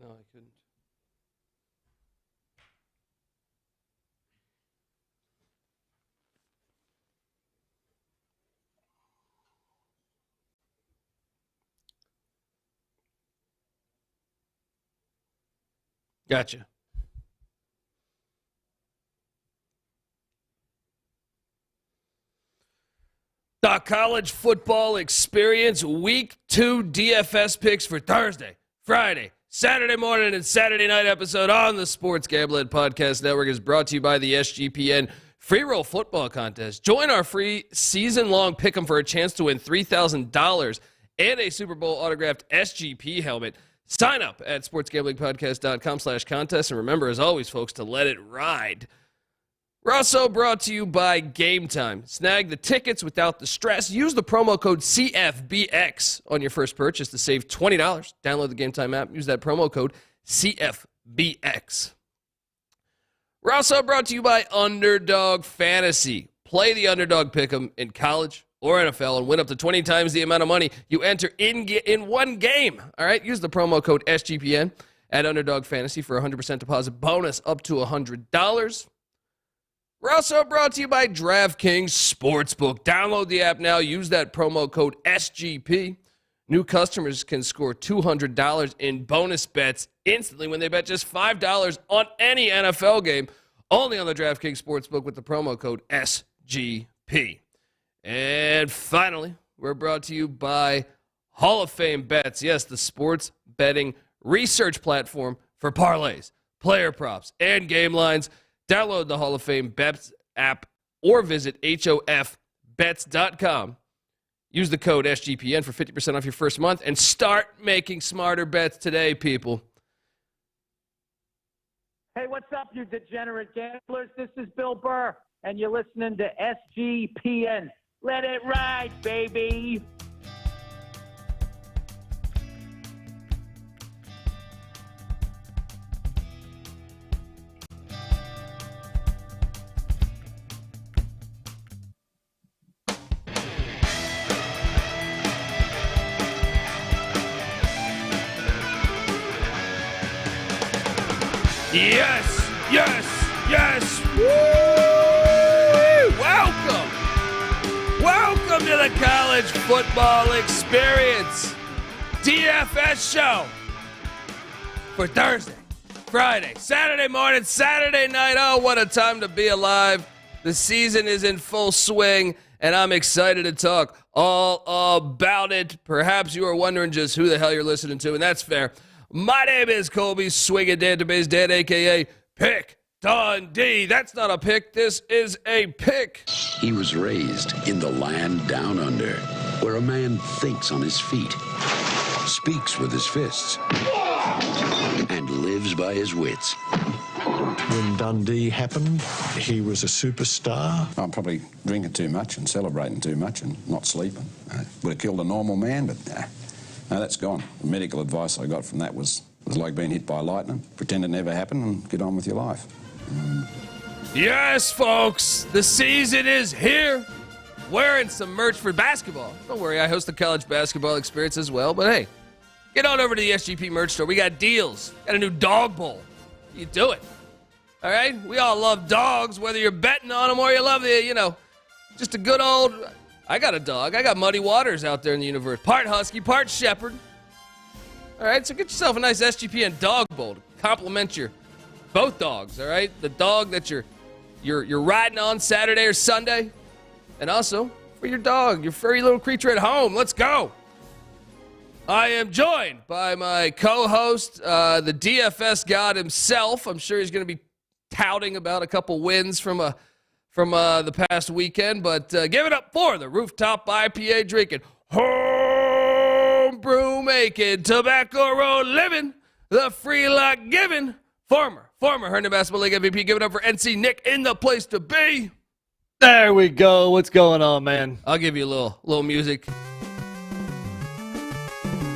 No, I couldn't. Gotcha. The college football experience week 2 DFS picks for Thursday, Friday, Saturday morning, and Saturday night episode on the Sports Gambling Podcast Network is brought to you by the SGPN Free Roll Football Contest. Join our free season-long pick'em for a chance to win $3,000 and a Super Bowl autographed SGP helmet. Sign up at sportsgamblingpodcast.com/contest. And remember, as always, folks, to let it ride. We're also brought to you by Game Time. Snag the tickets without the stress. Use the promo code CFBX on your first purchase to save $20. Download the Game Time app. Use that promo code CFBX. We're also brought to you by Underdog Fantasy. Play the Underdog Pick'em in college or NFL and win up to 20 times the amount of money you enter in one game. All right, use the promo code SGPN at Underdog Fantasy for a 100% deposit bonus up to $100. We're also brought to you by DraftKings Sportsbook. Download the app now. Use that promo code SGP. New customers can score $200 in bonus bets instantly when they bet just $5 on any NFL game. Only on the DraftKings Sportsbook with the promo code SGP. And finally, we're brought to you by Hall of Fame Bets. Yes, the sports betting research platform for parlays, player props, and game lines. Download the Hall of Fame Bets app or visit hofbets.com. Use the code SGPN for 50% off your first month and start making smarter bets today, people. Hey, what's up, you degenerate gamblers? This is Bill Burr, and you're listening to SGPN. Let it ride, baby. Yes, yes, yes. Woo! Welcome to the college football experience. DFS show for Thursday, Friday, Saturday morning, Saturday night. Oh, what a time to be alive. The season is in full swing, and I'm excited to talk all about it. Perhaps you are wondering just who the hell you're listening to, and that's fair. My name is Colby Swinging Database Dan, a.k.a. Pick Dundee. That's not a pick. This is a pick. He was raised in the land down under, where a man thinks on his feet, speaks with his fists, and lives by his wits. When Dundee happened, he was a superstar. I'm probably drinking too much and celebrating too much and not sleeping. Would have killed a normal man, but no, that's gone. The medical advice I got from that was like being hit by lightning. Pretend it never happened and get on with your life. Yes, folks, the season is here. Wearing some merch for basketball. Don't worry, I host the college basketball experience as well. But hey, get on over to the SGP merch store. We got deals. Got a new dog bowl. You do it. All right? We all love dogs, whether you're betting on them or you love the, just a good old... I got a dog. I got Muddy Waters out there in the universe. Part husky, part shepherd. All right, so get yourself a nice SGPN dog bowl to compliment your both dogs, all right? The dog that you're riding on Saturday or Sunday, and also for your dog, your furry little creature at home. Let's go. I am joined by my co-host, the DFS god himself. I'm sure he's going to be touting about a couple wins from the past weekend, but give it up for the rooftop IPA drinking, homebrew making, tobacco road living, the free lock giving, former Herndon Basketball League MVP. Give it up for NC Nick in the place to be. There we go. What's going on, man? I'll give you a little music.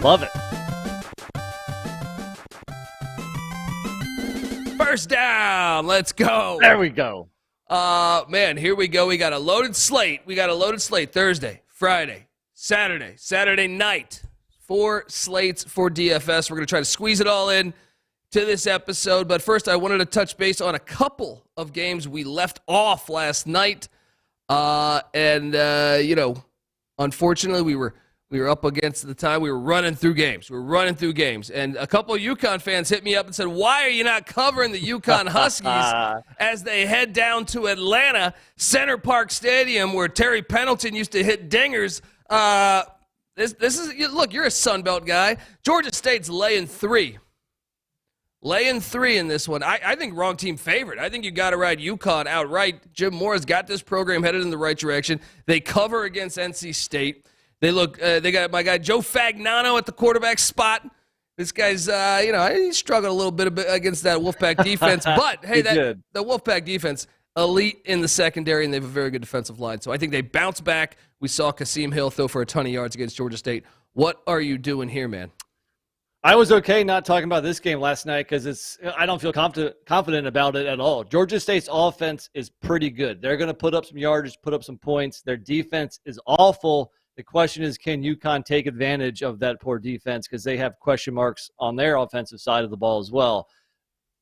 Love it. First down. Let's go. There we go. Man, here we go. We got a loaded slate. Thursday, Friday, Saturday night. 4 slates for DFS. We're going to try to squeeze it all in to this episode. But first, I wanted to touch base on a couple of games we left off last night. Unfortunately, we were up against the time. We were running through games. And a couple of UConn fans hit me up and said, why are you not covering the UConn Huskies as they head down to Atlanta, Center Park Stadium, where Terry Pendleton used to hit dingers? This is, look, you're a Sun Belt guy. Georgia State's laying 3. Laying 3 in this one. I think wrong team favorite. I think you got to ride UConn outright. Jim Moore's got this program headed in the right direction. They cover against NC State. They got my guy Joe Fagnano at the quarterback spot. This guy's, he struggled a little bit against that Wolfpack defense. But, hey, the Wolfpack defense, elite in the secondary, and they have a very good defensive line. So I think they bounce back. We saw Kasim Hill throw for a ton of yards against Georgia State. What are you doing here, man? I was okay not talking about this game last night because I don't feel confident about it at all. Georgia State's offense is pretty good. They're going to put up some yardage, put up some points. Their defense is awful. The question is, can UConn take advantage of that poor defense because they have question marks on their offensive side of the ball as well.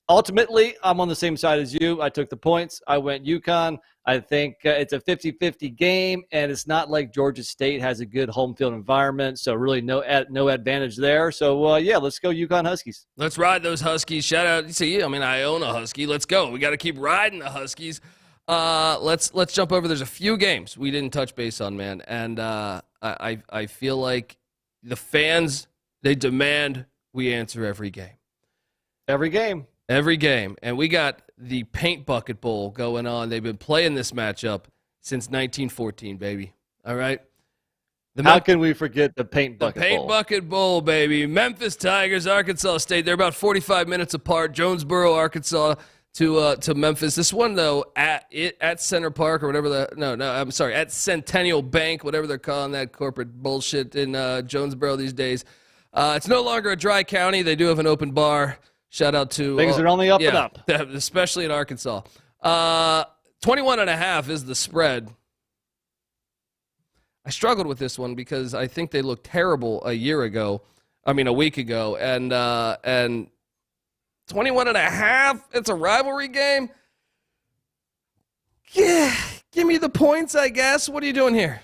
Ultimately, I'm on the same side as you. I took the points. I went UConn. I think it's a 50-50 game, and it's not like Georgia State has a good home field environment, so really no advantage there. So, let's go UConn Huskies. Let's ride those Huskies. Shout out. See, I own a Husky. Let's go. We got to keep riding the Huskies. Let's jump over. There's a few games we didn't touch base on, man, and I feel like the fans, they demand we answer every game. Every game. Every game. And we got the Paint Bucket Bowl going on. They've been playing this matchup since 1914, baby. All right? How can we forget the Paint Bucket Bowl? The Paint Bucket Bowl, baby. Memphis Tigers, Arkansas State. They're about 45 minutes apart. Jonesboro, Arkansas to Memphis. This one, though, at Center Park or whatever at Centennial Bank, whatever they're calling that corporate bullshit in Jonesboro these days. It's no longer a dry county. They do have an open bar. Shout out to things are only up and up, especially in Arkansas. 21.5 is the spread. I struggled with this one because I think they looked terrible a week ago, and 21.5. It's a rivalry game. Yeah, give me the points, I guess. What are you doing here?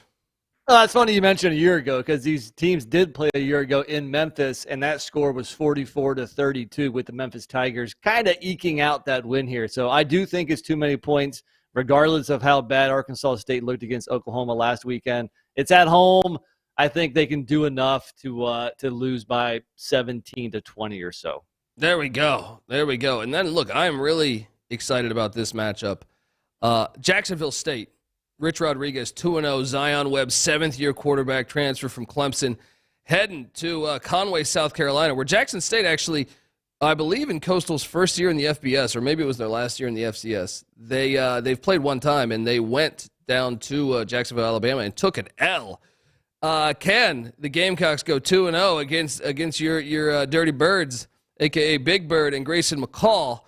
It's funny you mentioned a year ago because these teams did play a year ago in Memphis, and that score was 44-32 with the Memphis Tigers kind of eking out that win here. So I do think it's too many points, regardless of how bad Arkansas State looked against Oklahoma last weekend. It's at home. I think they can do enough to lose by 17-20 or so. There we go. And then, look, I am really excited about this matchup. Jacksonville State. Rich Rodriguez, 2-0. Zion Webb, 7th-year quarterback, transfer from Clemson, heading to Conway, South Carolina, where Jackson State actually, I believe in Coastal's first year in the FBS, or maybe it was their last year in the FCS. They've played one time, and they went down to Jacksonville, Alabama, and took an L. Can the Gamecocks go 2-0 against your Dirty Birds, a.k.a. Big Bird and Grayson McCall?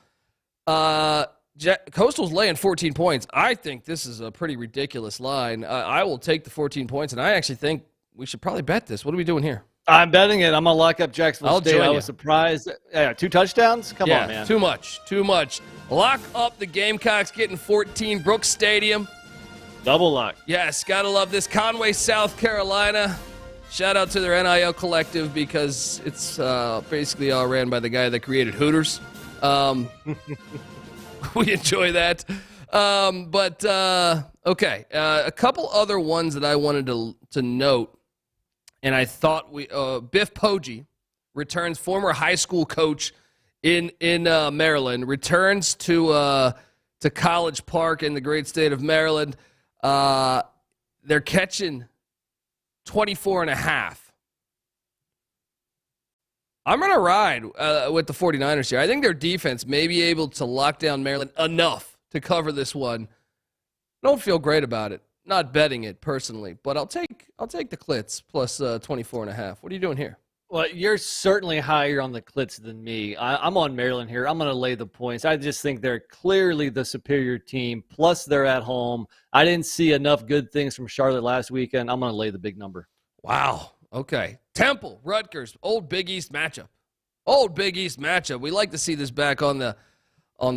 Coastal's laying 14 points. I think this is a pretty ridiculous line. I will take the 14 points, and I actually think we should probably bet this. What are we doing here? I'm betting it. I'm going to lock up Jacksonville State. I was surprised. 2 touchdowns? Come on, man. Too much. Lock up the Gamecocks getting 14. Brooks Stadium. Double lock. Yes, got to love this. Conway, South Carolina. Shout out to their NIL collective because it's basically all ran by the guy that created Hooters. We enjoy that. Okay. A couple other ones that I wanted to note, and I thought Biff Poggi returns, former high school coach in Maryland, returns to College Park in the great state of Maryland. They're catching 24.5. I'm going to ride with the 49ers here. I think their defense may be able to lock down Maryland enough to cover this one. Don't feel great about it. Not betting it personally, but I'll take the Clits plus 24.5. What are you doing here? Well, you're certainly higher on the Clits than me. I'm on Maryland here. I'm going to lay the points. I just think they're clearly the superior team, plus they're at home. I didn't see enough good things from Charlotte last weekend. I'm going to lay the big number. Wow. Okay. Temple, Rutgers, old Big East matchup. Old Big East matchup. We like to see this back on the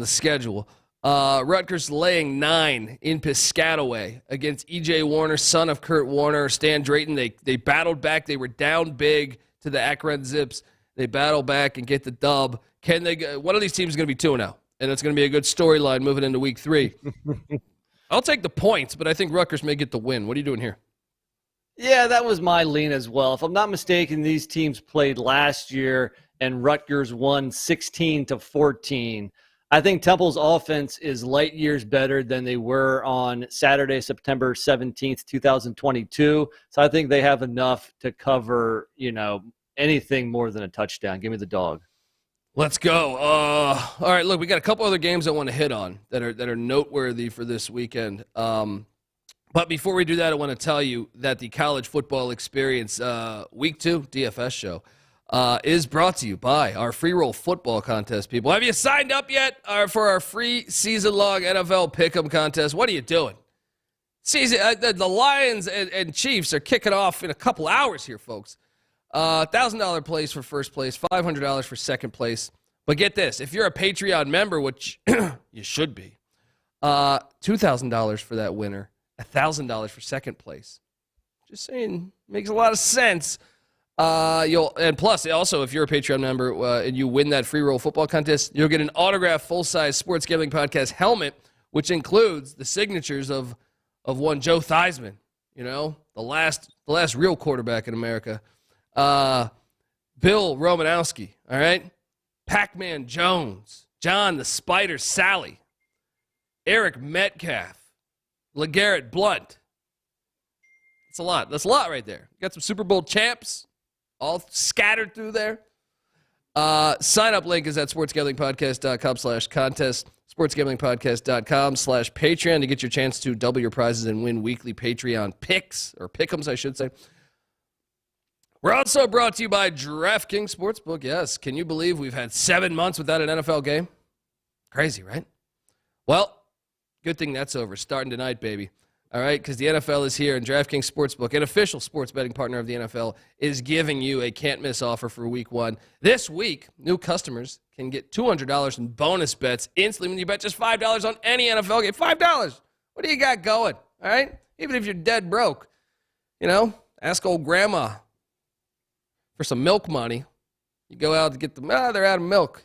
schedule. Rutgers laying 9 in Piscataway against E.J. Warner, son of Kurt Warner, Stan Drayton. They battled back. They were down big to the Akron Zips. They battle back and get the dub. One of these teams is going to be 2-0, and it's going to be a good storyline moving into week 3. I'll take the points, but I think Rutgers may get the win. What are you doing here? Yeah, that was my lean as well. If I'm not mistaken, these teams played last year, and Rutgers won 16-14. I think Temple's offense is light years better than they were on Saturday, September 17th, 2022. So I think they have enough to cover, anything more than a touchdown. Give me the dog. Let's go. All right, look, we got a couple other games I want to hit on that are noteworthy for this weekend. But before we do that, I want to tell you that the College Football Experience Week 2 DFS show is brought to you by our free roll football contest, people. Have you signed up yet for our free season-long NFL Pick'em contest? What are you doing? The Lions and Chiefs are kicking off in a couple hours here, folks. $1,000 place for first place, $500 for second place. But get this, if you're a Patreon member, which you should be, $2,000 for that winner, $1,000 for second place. Just saying, makes a lot of sense. And plus, also, if you're a Patreon member and you win that free roll football contest, you'll get an autographed full-size Sports Gambling Podcast helmet, which includes the signatures of one Joe Theismann, the last real quarterback in America. Bill Romanowski, all right? Pac-Man Jones, John the Spider Sally, Eric Metcalf, LeGarrette Blount. That's a lot. That's a lot right there. You got some Super Bowl champs all scattered through there. Sign-up link is at sportsgamblingpodcast.com/contest, sportsgamblingpodcast.com/Patreon to get your chance to double your prizes and win weekly Patreon picks, or pick'ems, I should say. We're also brought to you by DraftKings Sportsbook. Yes, can you believe we've had 7 months without an NFL game? Crazy, right? Well, good thing that's over. Starting tonight, baby. All right, because the NFL is here, and DraftKings Sportsbook, an official sports betting partner of the NFL, is giving you a can't-miss offer for Week 1. This week, new customers can get $200 in bonus bets instantly when you bet just $5 on any NFL game. $5! What do you got going, all right? Even if you're dead broke. Ask old grandma for some milk money. You go out to get them. They're out of milk.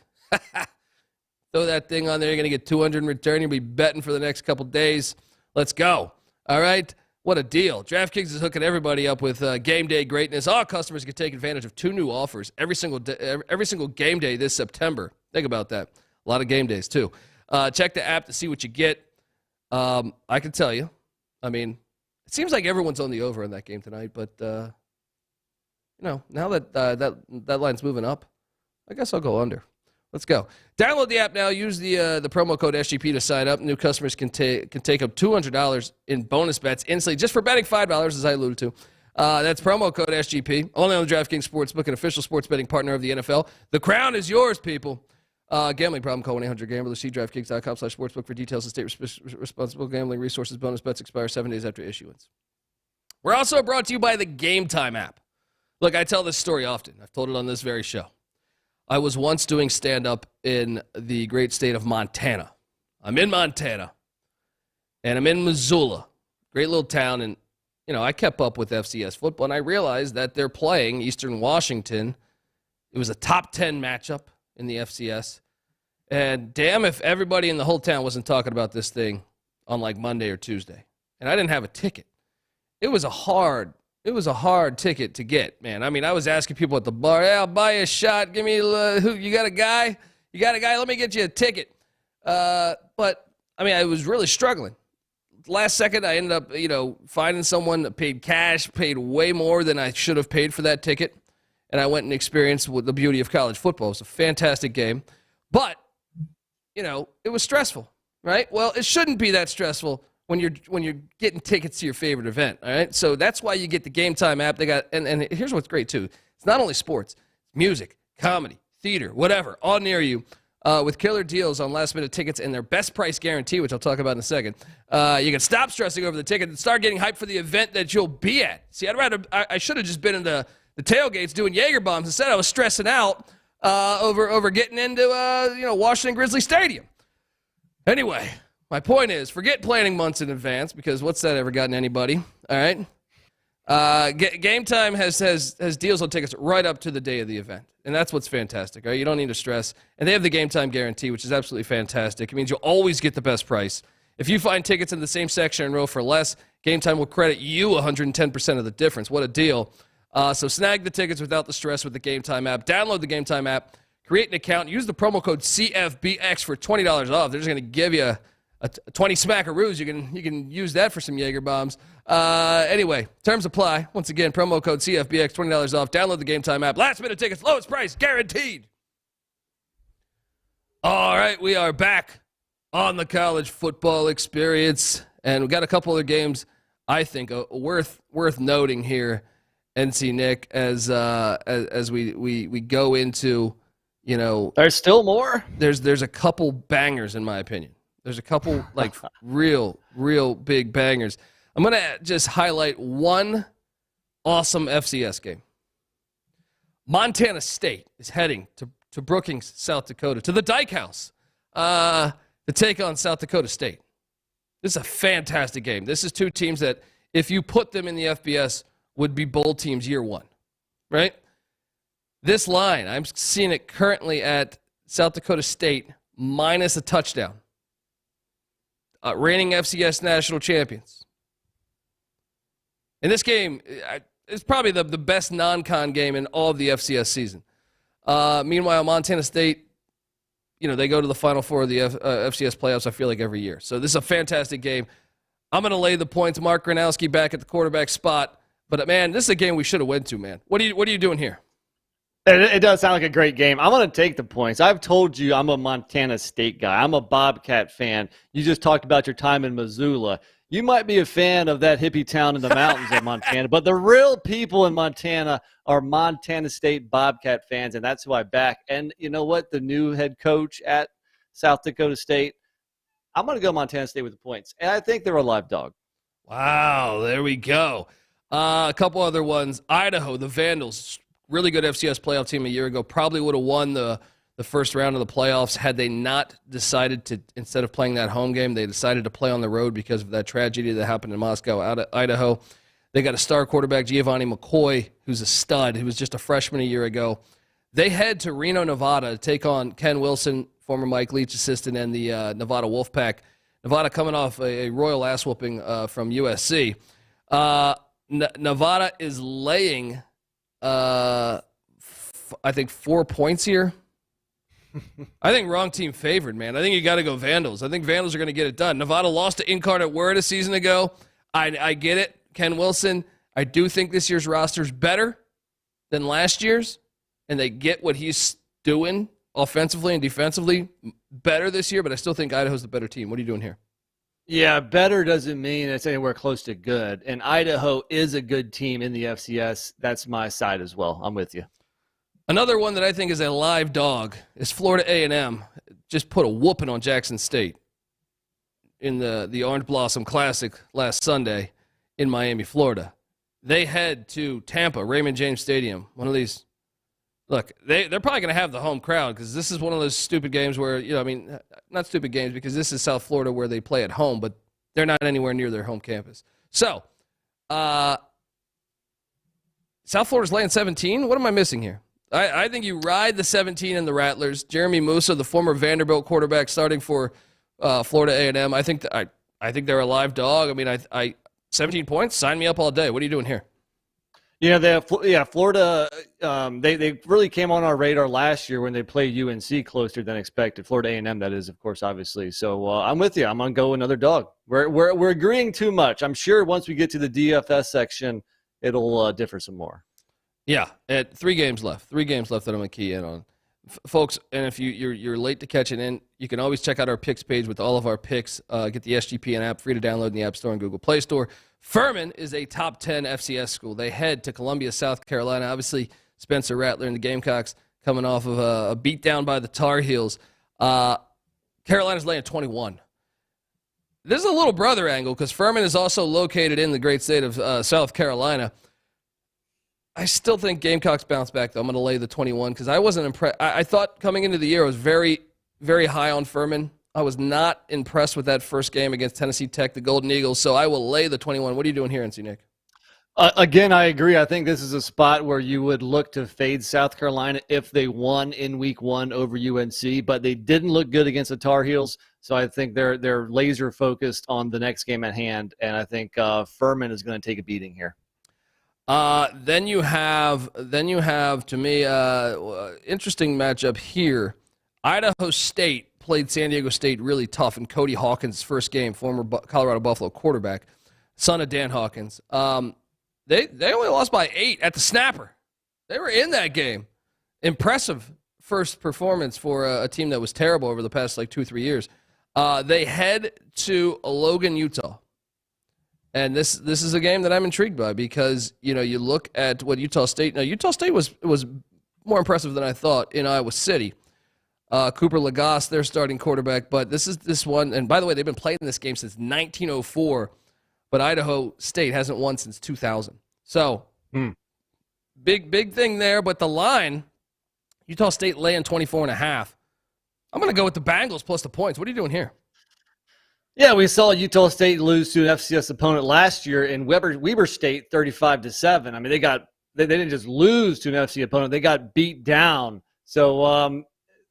Throw that thing on there. You're going to get $200 in return. You'll be betting for the next couple days. Let's go. All right? What a deal. DraftKings is hooking everybody up with game day greatness. All customers can take advantage of 2 new offers every single game day this September. Think about that. A lot of game days, too. Check the app to see what you get. I can tell you. It seems like everyone's on the over in that game tonight, but now that that line's moving up, I guess I'll go under. Let's go. Download the app now. Use the promo code SGP to sign up. New customers can take up $200 in bonus bets instantly just for betting $5, as I alluded to. That's promo code SGP. Only on the DraftKings Sportsbook, an official sports betting partner of the NFL. The crown is yours, people. Gambling problem, call 1-800-GAMBLER. See DraftKings.com/sportsbook for details and state responsible gambling resources. Bonus bets expire 7 days after issuance. We're also brought to you by the Game Time app. Look, I tell this story often. I've told it on this very show. I was once doing stand-up in the great state of Montana. I'm in Montana, and I'm in Missoula, great little town, and, I kept up with FCS football, and I realized that they're playing Eastern Washington. It was a top 10 matchup in the FCS, and damn if everybody in the whole town wasn't talking about this thing on, Monday or Tuesday, and I didn't have a ticket. It was a hard ticket to get, man. I was asking people at the bar, hey, I'll buy you a shot. Give me you got a guy? You got a guy? Let me get you a ticket. But I was really struggling. Last second, I ended up, finding someone that paid cash, paid way more than I should have paid for that ticket. And I went and experienced the beauty of college football. It was a fantastic game. But, it was stressful, right? Well, it shouldn't be that stressful when you're getting tickets to your favorite event, all right? So that's why you get the Game Time app. They got and here's what's great too. It's not only sports, it's music, comedy, theater, whatever, all near you, with killer deals on last-minute tickets and their best price guarantee, which I'll talk about in a second. You can stop stressing over the ticket and start getting hyped for the event that you'll be at. See, I should have just been in the tailgates doing Jaeger bombs. Instead, I was stressing out over getting into Washington Grizzly Stadium. Anyway, my point is, forget planning months in advance, because what's that ever gotten anybody? All right. Game Time has deals on tickets right up to the day of the event, and that's what's fantastic. Right? You don't need to stress, and they have the Game Time guarantee, which is absolutely fantastic. It means you'll always get the best price. If you find tickets in the same section and row for less, Game Time will credit you 110% of the difference. What a deal. So snag the tickets without the stress with the Game Time app. Download the Game Time app, create an account, use the promo code CFBX for $20 off. They're just going to give you a 20 smackaroos. You can use that for some Jaeger bombs. Anyway, terms apply. Once again, promo code CFBX, $20 off. Download the Game Time app. Last minute tickets, lowest price, guaranteed. All right, we are back on the college football experience, and we got a couple other games I think worth noting here, NC Nick, as we go into, There's still more. There's a couple bangers in my opinion. There's a couple like real big bangers. I'm going to just highlight one awesome FCS game. Montana State is heading to Brookings, South Dakota, to the Dyke House to take on South Dakota State. This is a fantastic game. This is two teams that, if you put them in the FBS, would be bowl teams year one, right? This line, I'm seeing it currently at South Dakota State minus a touchdown. Reigning FCS national champions. And this game is probably the best non-con game in all of the FCS season. Meanwhile, Montana State, they go to the Final Four of the FCS playoffs, I feel like, every year. So this is a fantastic game. I'm going to lay the points. Mark Gronowski back at the quarterback spot. But, man, this is a game we should have went to, man. What are you doing here? It does sound like a great game. I'm going to take the points. I've told you I'm a Montana State guy. I'm a Bobcat fan. You just talked about your time in Missoula. You might be a fan of that hippie town in the mountains of Montana, but the real people in Montana are Montana State Bobcat fans, and that's who I back. And you know what? The new head coach at South Dakota State, I'm going to go Montana State with the points, and I think they're a live dog. Wow, there we go. A couple other ones. Idaho, the Vandals, really good FCS playoff team a year ago, probably would have won the first round of the playoffs had they not decided to, instead of playing that home game, they decided to play on the road because of that tragedy that happened in Moscow, Idaho. They got a star quarterback, Giovanni McCoy, who's a stud, who was just a freshman a year ago. They head to Reno, Nevada to take on Ken Wilson, former Mike Leach assistant, and the Nevada Wolfpack. Nevada coming off a royal ass whooping from USC. Nevada is laying, I think, 4 points here. I think wrong team favored, man. I think you got to go Vandals. I think Vandals are going to get it done. Nevada lost to Incarnate Word a season ago. I get it. Ken Wilson, I do think this year's roster is better than last year's, and they get what he's doing offensively and defensively better this year, but I still think Idaho's the better team. What are you doing here? Yeah, better doesn't mean it's anywhere close to good, and Idaho is a good team in the FCS. That's my side as well. I'm with you. Another one that I think is a live dog is Florida A&M. Just put a whooping on Jackson State in the Orange Blossom Classic last Sunday in Miami, Florida. They head to Tampa, Raymond James Stadium. One of these. Look, they're probably going to have the home crowd because this is one of those stupid games where, not stupid games because this is South Florida where they play at home, but they're not anywhere near their home campus. So, South Florida's laying 17. What am I missing here? I think you ride the 17 in the Rattlers. Jeremy Musa, the former Vanderbilt quarterback, starting for Florida A&M. I think they're a live dog. I mean, 17 points. Sign me up all day. What are you doing here? Florida. They really came on our radar last year when they played UNC closer than expected. Florida A&M, that is, of course, obviously. So I'm with you. I'm gonna go another dog. We're agreeing too much. I'm sure once we get to the DFS section, it'll differ some more. Yeah, at 3 games left. 3 games left that I'm going to key in on. Folks, and if you're late to catch it in, you can always check out our picks page with all of our picks. Get the SGPN app, free to download in the App Store and Google Play Store. Furman is a top 10 FCS school. They head to Columbia, South Carolina. Obviously, Spencer Rattler and the Gamecocks coming off of a beatdown by the Tar Heels. Carolina's laying 21. This is a little brother angle because Furman is also located in the great state of South Carolina. I still think Gamecocks bounce back, though. I'm going to lay the 21 because I wasn't impressed. I thought coming into the year I was very, very high on Furman. I was not impressed with that first game against Tennessee Tech, the Golden Eagles, so I will lay the 21. What are you doing here, NC Nick? Again, I agree. I think this is a spot where you would look to fade South Carolina if they won in week 1 over UNC, but they didn't look good against the Tar Heels, so I think they're laser focused on the next game at hand, and I think Furman is going to take a beating here. Then you have to me interesting matchup here. Idaho State played San Diego State really tough in Cody Hawkins' first game, former Colorado Buffalo quarterback, son of Dan Hawkins. They only lost by 8 at the snapper. They were in that game. Impressive first performance for a team that was terrible over the past 2 or 3 years. They head to Logan, Utah. And this is a game that I'm intrigued by because, you look at what Utah State. Now, Utah State was more impressive than I thought in Iowa City. Cooper Lagasse, their starting quarterback. But this one, and by the way, they've been playing this game since 1904. But Idaho State hasn't won since 2000. So, big thing there. But the line, Utah State laying 24.5. I'm going to go with the Bengals plus the points. What are you doing here? Yeah, we saw Utah State lose to an FCS opponent last year in Weber State 35-7. I mean, they didn't just lose to an FCS opponent; they got beat down. So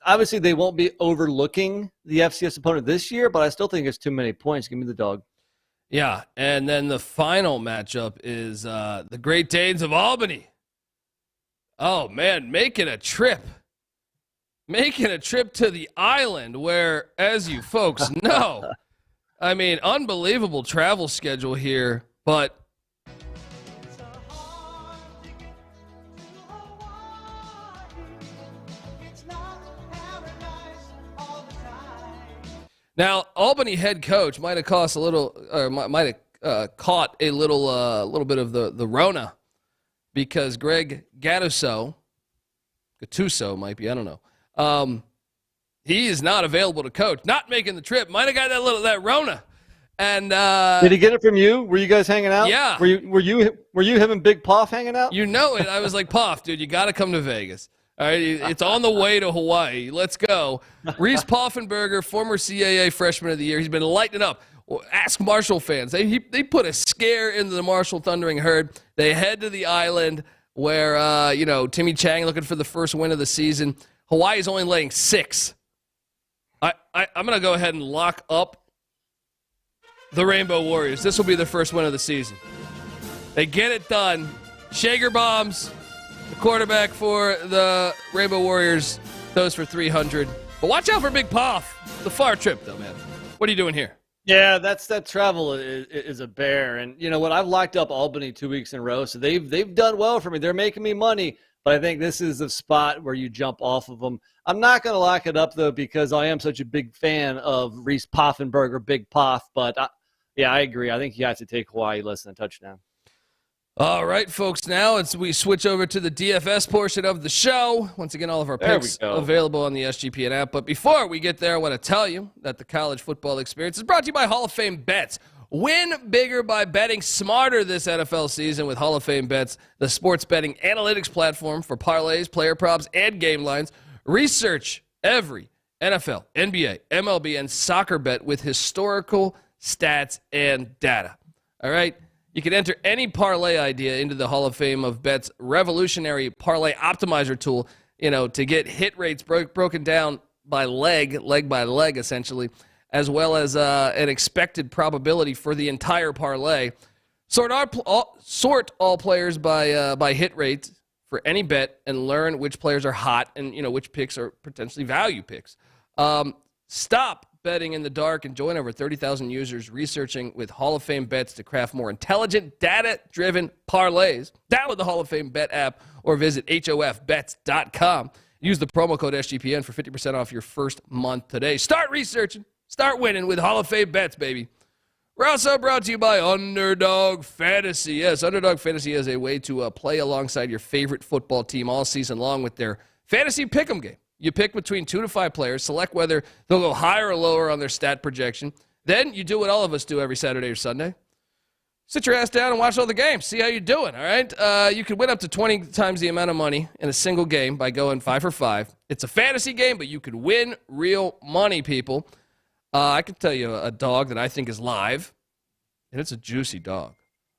obviously, they won't be overlooking the FCS opponent this year, but I still think it's too many points. Give me the dog. Yeah, and then the final matchup is the Great Danes of Albany. Oh man, making a trip to the island, where, as you folks know. I mean, unbelievable travel schedule here, but now Albany head coach might have caught a little bit of the Rona because Greg Gattuso might be, I don't know. He is not available to coach. Not making the trip. Might have got that Rona. And did he get it from you? Were you guys hanging out? Yeah. Were you him and Big Poff hanging out? You know it. I was like, Poff, dude, you got to come to Vegas. All right, it's on the way to Hawaii. Let's go. Reese Poffenberger, former CAA Freshman of the Year. He's been lighting up. Ask Marshall fans. They put a scare into the Marshall Thundering Herd. They head to the island where Timmy Chang looking for the first win of the season. Hawaii is only laying 6. I'm going to go ahead and lock up the Rainbow Warriors. This will be their first win of the season. They get it done. Shager bombs, the quarterback for the Rainbow Warriors, throws for 300. But watch out for Big Poff. The far trip, though, man. What are you doing here? Yeah, that travel is a bear. And you know what? I've locked up Albany 2 weeks in a row, so they've done well for me. They're making me money. But I think this is the spot where you jump off of them. I'm not going to lock it up, though, because I am such a big fan of Reese Poffenberger, Big Poff. But, I agree. I think you have to take Hawaii less than a touchdown. All right, folks. Now we switch over to the DFS portion of the show. Once again, all of our picks available on the SGPN app. But before we get there, I want to tell you that the college football experience is brought to you by Hall of Fame Bets. Win bigger by betting smarter this NFL season with Hall of Fame Bets, the sports betting analytics platform for parlays, player props, and game lines. Research every NFL, NBA, MLB, and soccer bet with historical stats and data. All right? You can enter any parlay idea into the Hall of Fame of Bets revolutionary parlay optimizer tool, to get hit rates broken down by leg by leg, essentially, as well as an expected probability for the entire parlay. Sort all players by hit rate for any bet and learn which players are hot and which picks are potentially value picks. Stop betting in the dark and join over 30,000 users researching with Hall of Fame Bets to craft more intelligent, data-driven parlays. Download the Hall of Fame Bet app or visit hofbets.com. Use the promo code SGPN for 50% off your first month today. Start researching. Start winning with Hall of Fame Bets, baby. We're also brought to you by Underdog Fantasy. Yes, Underdog Fantasy is a way to play alongside your favorite football team all season long with their Fantasy Pick'em game. You pick between 2 to 5 players, select whether they'll go higher or lower on their stat projection. Then you do what all of us do every Saturday or Sunday. sit your ass down and watch all the games. See how you're doing, all right? You could win up to 20 times the amount of money in a single game by going 5 for 5. It's a fantasy game, but you could win real money, people. I can tell you a dog that I think is live, and it's a juicy dog.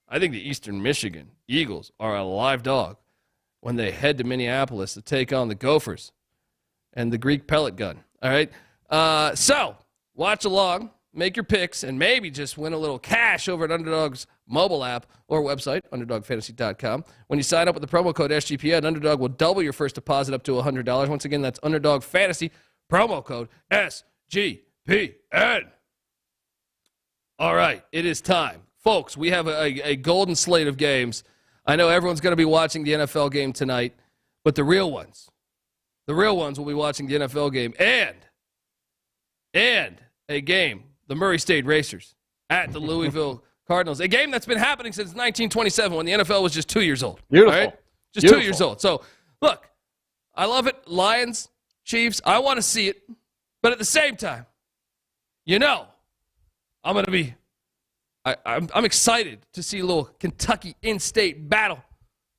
I think the Eastern Michigan Eagles are a live dog when they head to Minneapolis to take on the Gophers and the Greek pellet gun, all right? So watch along, make your picks, and maybe just win a little cash over at Underdog's mobile app or website, UnderdogFantasy.com. When you sign up with the promo code SGPN, Underdog will double your first deposit up to $100. Once again, that's Underdog Fantasy, promo code SGPN. All right, it is time. Folks, we have a golden slate of games. I know everyone's going to be watching the NFL game tonight, but the real ones will be watching the NFL game and a game, the Murray State Racers at the Louisville Cardinals, a game that's been happening since 1927 when the NFL was just 2 years old. Beautiful. Right? Just Beautiful. 2 years old. So, look, I love it. Lions, Chiefs, I want to see it. But at the same time, I'm going to be I'm excited to see a little Kentucky in-state battle,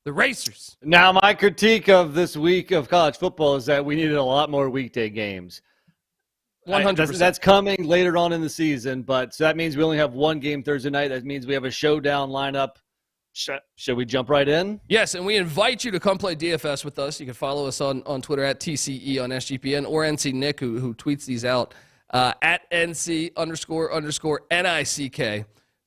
the Racers. Now, my critique of this week of college football is that we needed a lot more weekday games. 100%. That's coming later on in the season, but so that means we only have one game Thursday night. That means we have a showdown lineup. Should we jump right in? Yes, and we invite you to come play DFS with us. You can follow us on Twitter at TCE on SGPN or NC Nick, who tweets these out at NC__NICK.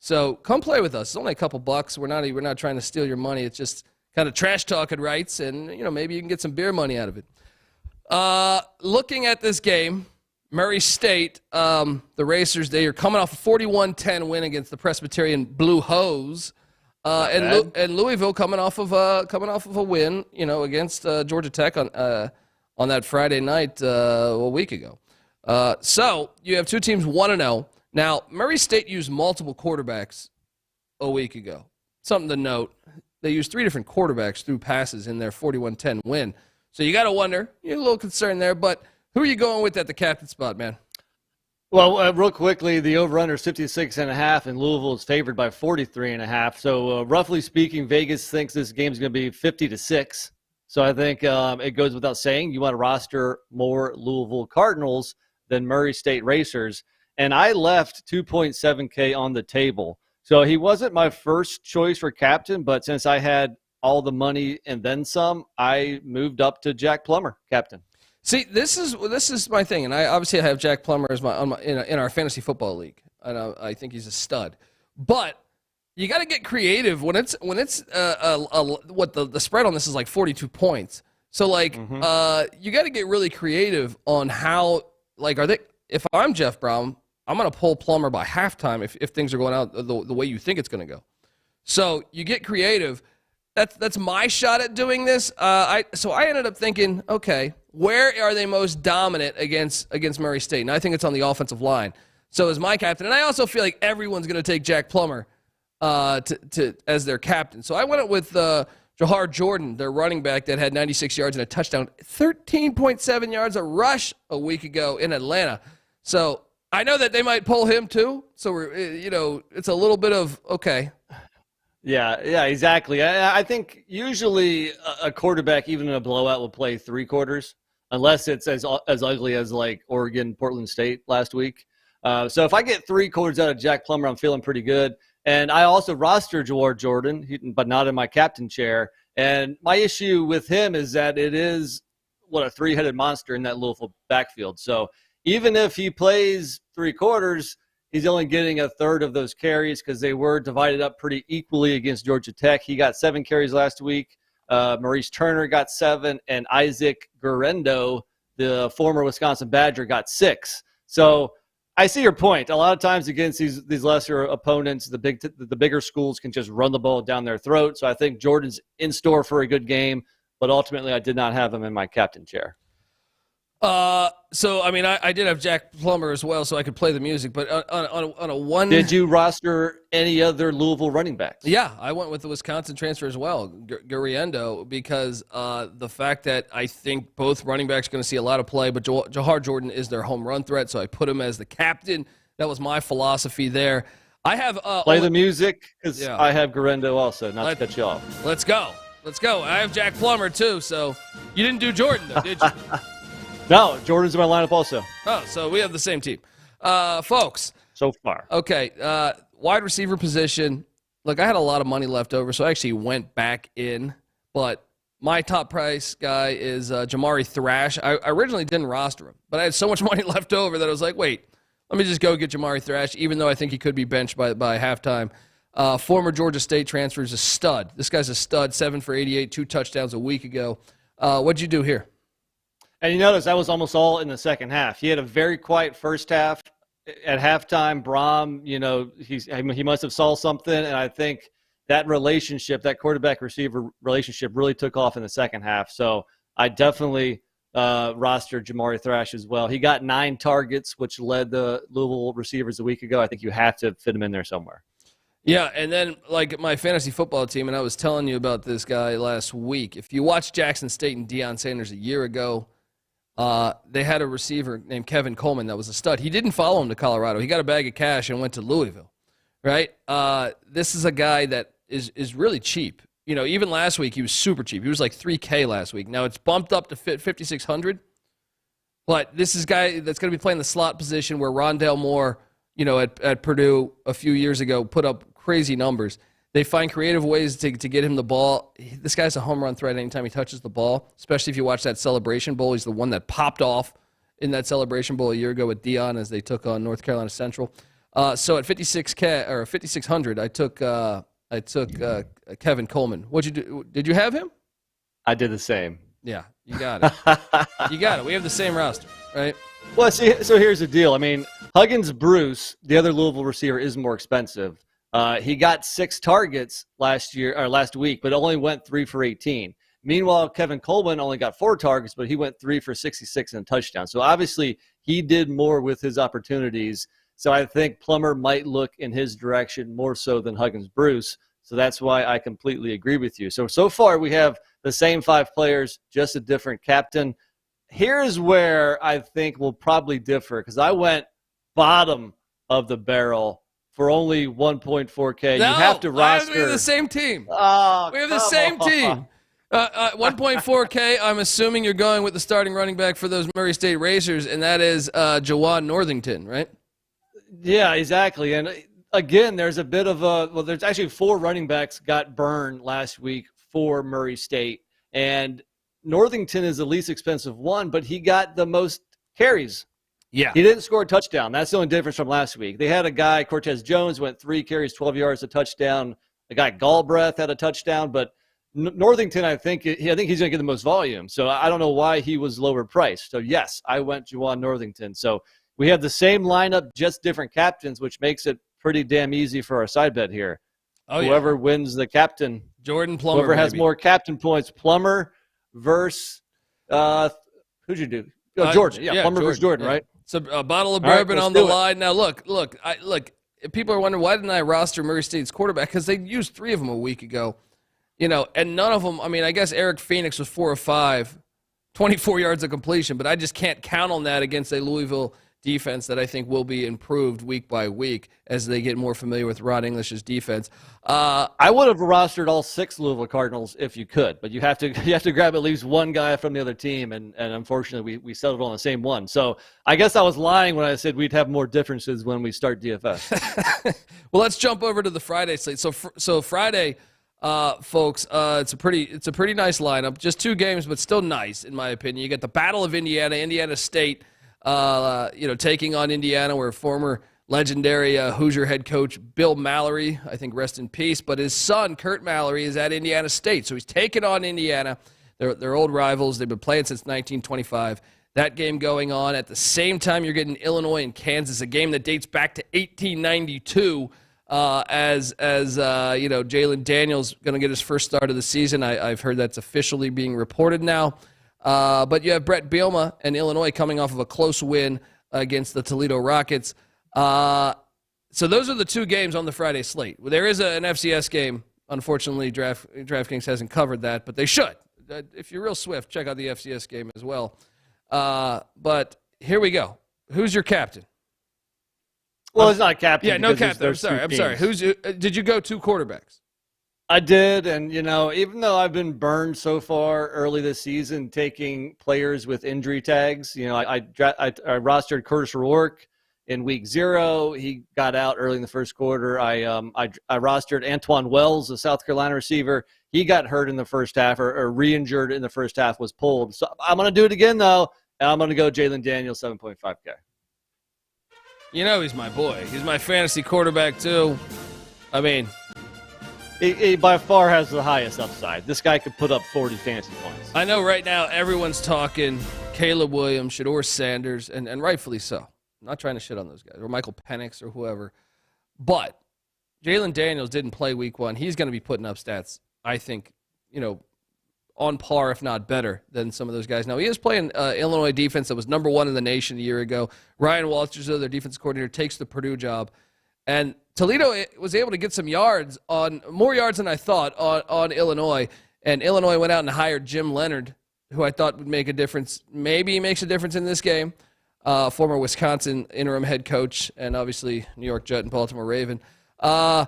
So come play with us. It's only a couple bucks. We're not trying to steal your money. It's just kind of trash talking rights, and maybe you can get some beer money out of it. Looking at this game, Murray State, the Racers, they are coming off a 41-10 win against the Presbyterian Blue Hose, and Louisville coming off of a win, against Georgia Tech on that Friday night a week ago. So you have two teams 1-0. Now, Murray State used multiple quarterbacks a week ago. Something to note, they used 3 different quarterbacks through passes in their 41-10 win. So you got to wonder, you're a little concerned there, but who are you going with at the captain spot, man? Well, real quickly, the over-under is 56.5, and Louisville is favored by 43.5. So roughly speaking, Vegas thinks this game is going to be 50-6. So I think it goes without saying you want to roster more Louisville Cardinals than Murray State Racers. And I left $2.7K on the table. So he wasn't my first choice for captain, but since I had all the money and then some, I moved up to Jack Plummer, captain. See, this is my thing, and I obviously have Jack Plummer as in our fantasy football league, and I think he's a stud. But you got to get creative when it's what the spread on this is like 42 points. So you got to get really creative on how if I'm Jeff Brown, I'm going to pull Plummer by halftime if things are going out the way you think it's going to go. So you get creative. That's my shot at doing this. So I ended up thinking, okay, where are they most dominant against Murray State? And I think it's on the offensive line. So as my captain, and I also feel like everyone's going to take Jack Plummer as their captain. So I went with Jahar Jordan, their running back that had 96 yards and a touchdown, 13.7 yards a rush a week ago in Atlanta. So I know that they might pull him too. So it's a little bit of okay. Yeah, exactly. I think usually a quarterback, even in a blowout, will play 3 quarters, unless it's as ugly as like Oregon, Portland State last week. So if I get 3 quarters out of Jack Plummer, I'm feeling pretty good. And I also rostered Jahar Jordan, but not in my captain chair. And my issue with him is that it is a 3-headed monster in that Louisville backfield. So even if he plays 3 quarters, he's only getting a third of those carries because they were divided up pretty equally against Georgia Tech. He got 7 carries last week. Maurice Turner got 7, and Isaac Guerrero, the former Wisconsin Badger, got 6. So I see your point. A lot of times against these lesser opponents, the bigger schools can just run the ball down their throat. So I think Jordan's in store for a good game, but ultimately I did not have him in my captain chair. I did have Jack Plummer as well, so I could play the music. But on a one, did you roster any other Louisville running backs? Yeah, I went with the Wisconsin transfer as well, Guerrero, because the fact that I think both running backs are going to see a lot of play, but Jahar Jordan is their home run threat, so I put him as the captain. That was my philosophy there. I have Play the music because Yeah. I have Garendo also, not to cut you off. Let's go. I have Jack Plummer too, so you didn't do Jordan though, did you? No, Jordan's in my lineup also. Oh, so we have the same team. Folks. So far. Okay, wide receiver position. Look, I had a lot of money left over, so I actually went back in, but my top price guy is Jamari Thrash. I originally didn't roster him, but I had so much money left over that I was like, wait, let me just go get Jamari Thrash, even though I think he could be benched by halftime. Former Georgia State transfer is a stud. This guy's a stud, 7 for 88, 2 touchdowns a week ago. What'd you do here? And you notice that was almost all in the second half. He had a very quiet first half. At halftime, Braum, he must have saw something, and I think that relationship, that quarterback-receiver relationship really took off in the second half. So I definitely rostered Jamari Thrash as well. He got 9 targets, which led the Louisville receivers a week ago. I think you have to fit him in there somewhere. Yeah, and then like my fantasy football team, and I was telling you about this guy last week. If you watched Jackson State and Deion Sanders a year ago, they had a receiver named Kevin Coleman that was a stud. He didn't follow him to Colorado. He got a bag of cash and went to Louisville, right? This is a guy that is really cheap. Even last week he was super cheap. He was like $3K last week. Now it's bumped up to $5,600. But this is a guy that's going to be playing the slot position where Rondale Moore, at Purdue a few years ago put up crazy numbers. They find creative ways to get him the ball. This guy's a home run threat anytime he touches the ball, especially if you watch that Celebration Bowl. He's the one that popped off in that Celebration Bowl a year ago with Deion as they took on North Carolina Central. So at 56K or 5,600, I took Kevin Coleman. What'd you do? Did you have him? I did the same. Yeah, you got it. You got it. We have the same roster, right? Well, see, so here's the deal. I mean, Huggins Bruce, the other Louisville receiver, is more expensive. He got 6 targets last week, but only went 3 for 18. Meanwhile, Kevin Coleman only got 4 targets, but he went 3 for 66 and a touchdown. So obviously, he did more with his opportunities. So I think Plummer might look in his direction more so than Huggins Bruce. So that's why I completely agree with you. So far, we have the same 5 players, just a different captain. Here's where I think we'll probably differ, because I went bottom of the barrel for only 1.4K. No, you have to roster. We have the same team. Oh, we have the same team. 1.4K, I'm assuming you're going with the starting running back for those Murray State Racers, and that is Jawan Northington, right? Yeah, exactly. And again, there's a bit of there's actually 4 running backs got burned last week for Murray State. And Northington is the least expensive one, but he got the most carries. Yeah. He didn't score a touchdown. That's the only difference from last week. They had a guy, Cortez Jones, went 3 carries, 12 yards, a touchdown. A guy, Galbraith, had a touchdown. But Northington, I think he's going to get the most volume. So I don't know why he was lower priced. So, yes, I went Juwan Northington. So we have the same lineup, just different captains, which makes it pretty damn easy for our side bet here. Oh, whoever wins the captain. Jordan Plummer. Whoever has more captain points. Plummer versus who'd you do? Jordan. Yeah, Plummer versus Jordan, right? So a bottle of bourbon on the line. Now, look. People are wondering, why didn't I roster Murray State's quarterback? Because they used 3 of them a week ago. And none of them, I guess Eric Phoenix was 4 of 5, 24 yards of completion, but I just can't count on that against a Louisville defense that I think will be improved week by week as they get more familiar with Rod English's defense. I would have rostered all 6 Louisville Cardinals if you could, but you have to grab at least one guy from the other team, and unfortunately we settled on the same one. So I guess I was lying when I said we'd have more differences when we start DFS. Well, let's jump over to the Friday slate. So Friday, folks, it's a pretty nice lineup. Just 2 games, but still nice in my opinion. You get the Battle of Indiana State. Taking on Indiana, where former legendary Hoosier head coach Bill Mallory, I think rest in peace, but his son, Kurt Mallory, is at Indiana State. So he's taking on Indiana. They're old rivals. They've been playing since 1925. That game going on. At the same time, you're getting Illinois and Kansas, a game that dates back to 1892 as Jalon Daniels going to get his first start of the season. I've heard that's officially being reported now. But you have Bret Bielema and Illinois coming off of a close win against the Toledo Rockets. So those are the 2 games on the Friday slate. There is an FCS game. Unfortunately, DraftKings hasn't covered that, but they should. If you're real swift, check out the FCS game as well. But here we go. Who's your captain? Well, it's not captain. Yeah, no captain. I'm sorry. Did you go 2 quarterbacks? I did, and even though I've been burned so far early this season, taking players with injury tags, I rostered Curtis Rourke in week 0. He got out early in the first quarter. I rostered Antoine Wells, the South Carolina receiver. He got hurt in the first half, or re-injured in the first half, was pulled. So I'm going to do it again though, and I'm going to go Jalon Daniels 7.5K. He's my boy. He's my fantasy quarterback too. I mean, he by far has the highest upside. This guy could put up 40 fantasy points. I know right now everyone's talking Caleb Williams, Sheduer Sanders, and rightfully so. I'm not trying to shit on those guys, or Michael Penix or whoever. But Jalon Daniels didn't play week 1. He's going to be putting up stats, I think, on par, if not better, than some of those guys. Now, he is playing Illinois defense that was number 1 in the nation a year ago. Ryan Walters, their defensive coordinator, takes the Purdue job. And Toledo was able to get some yards, more yards than I thought, on Illinois. And Illinois went out and hired Jim Leonard, who I thought would make a difference. Maybe he makes a difference in this game. Former Wisconsin interim head coach, and obviously New York Jet and Baltimore Raven. My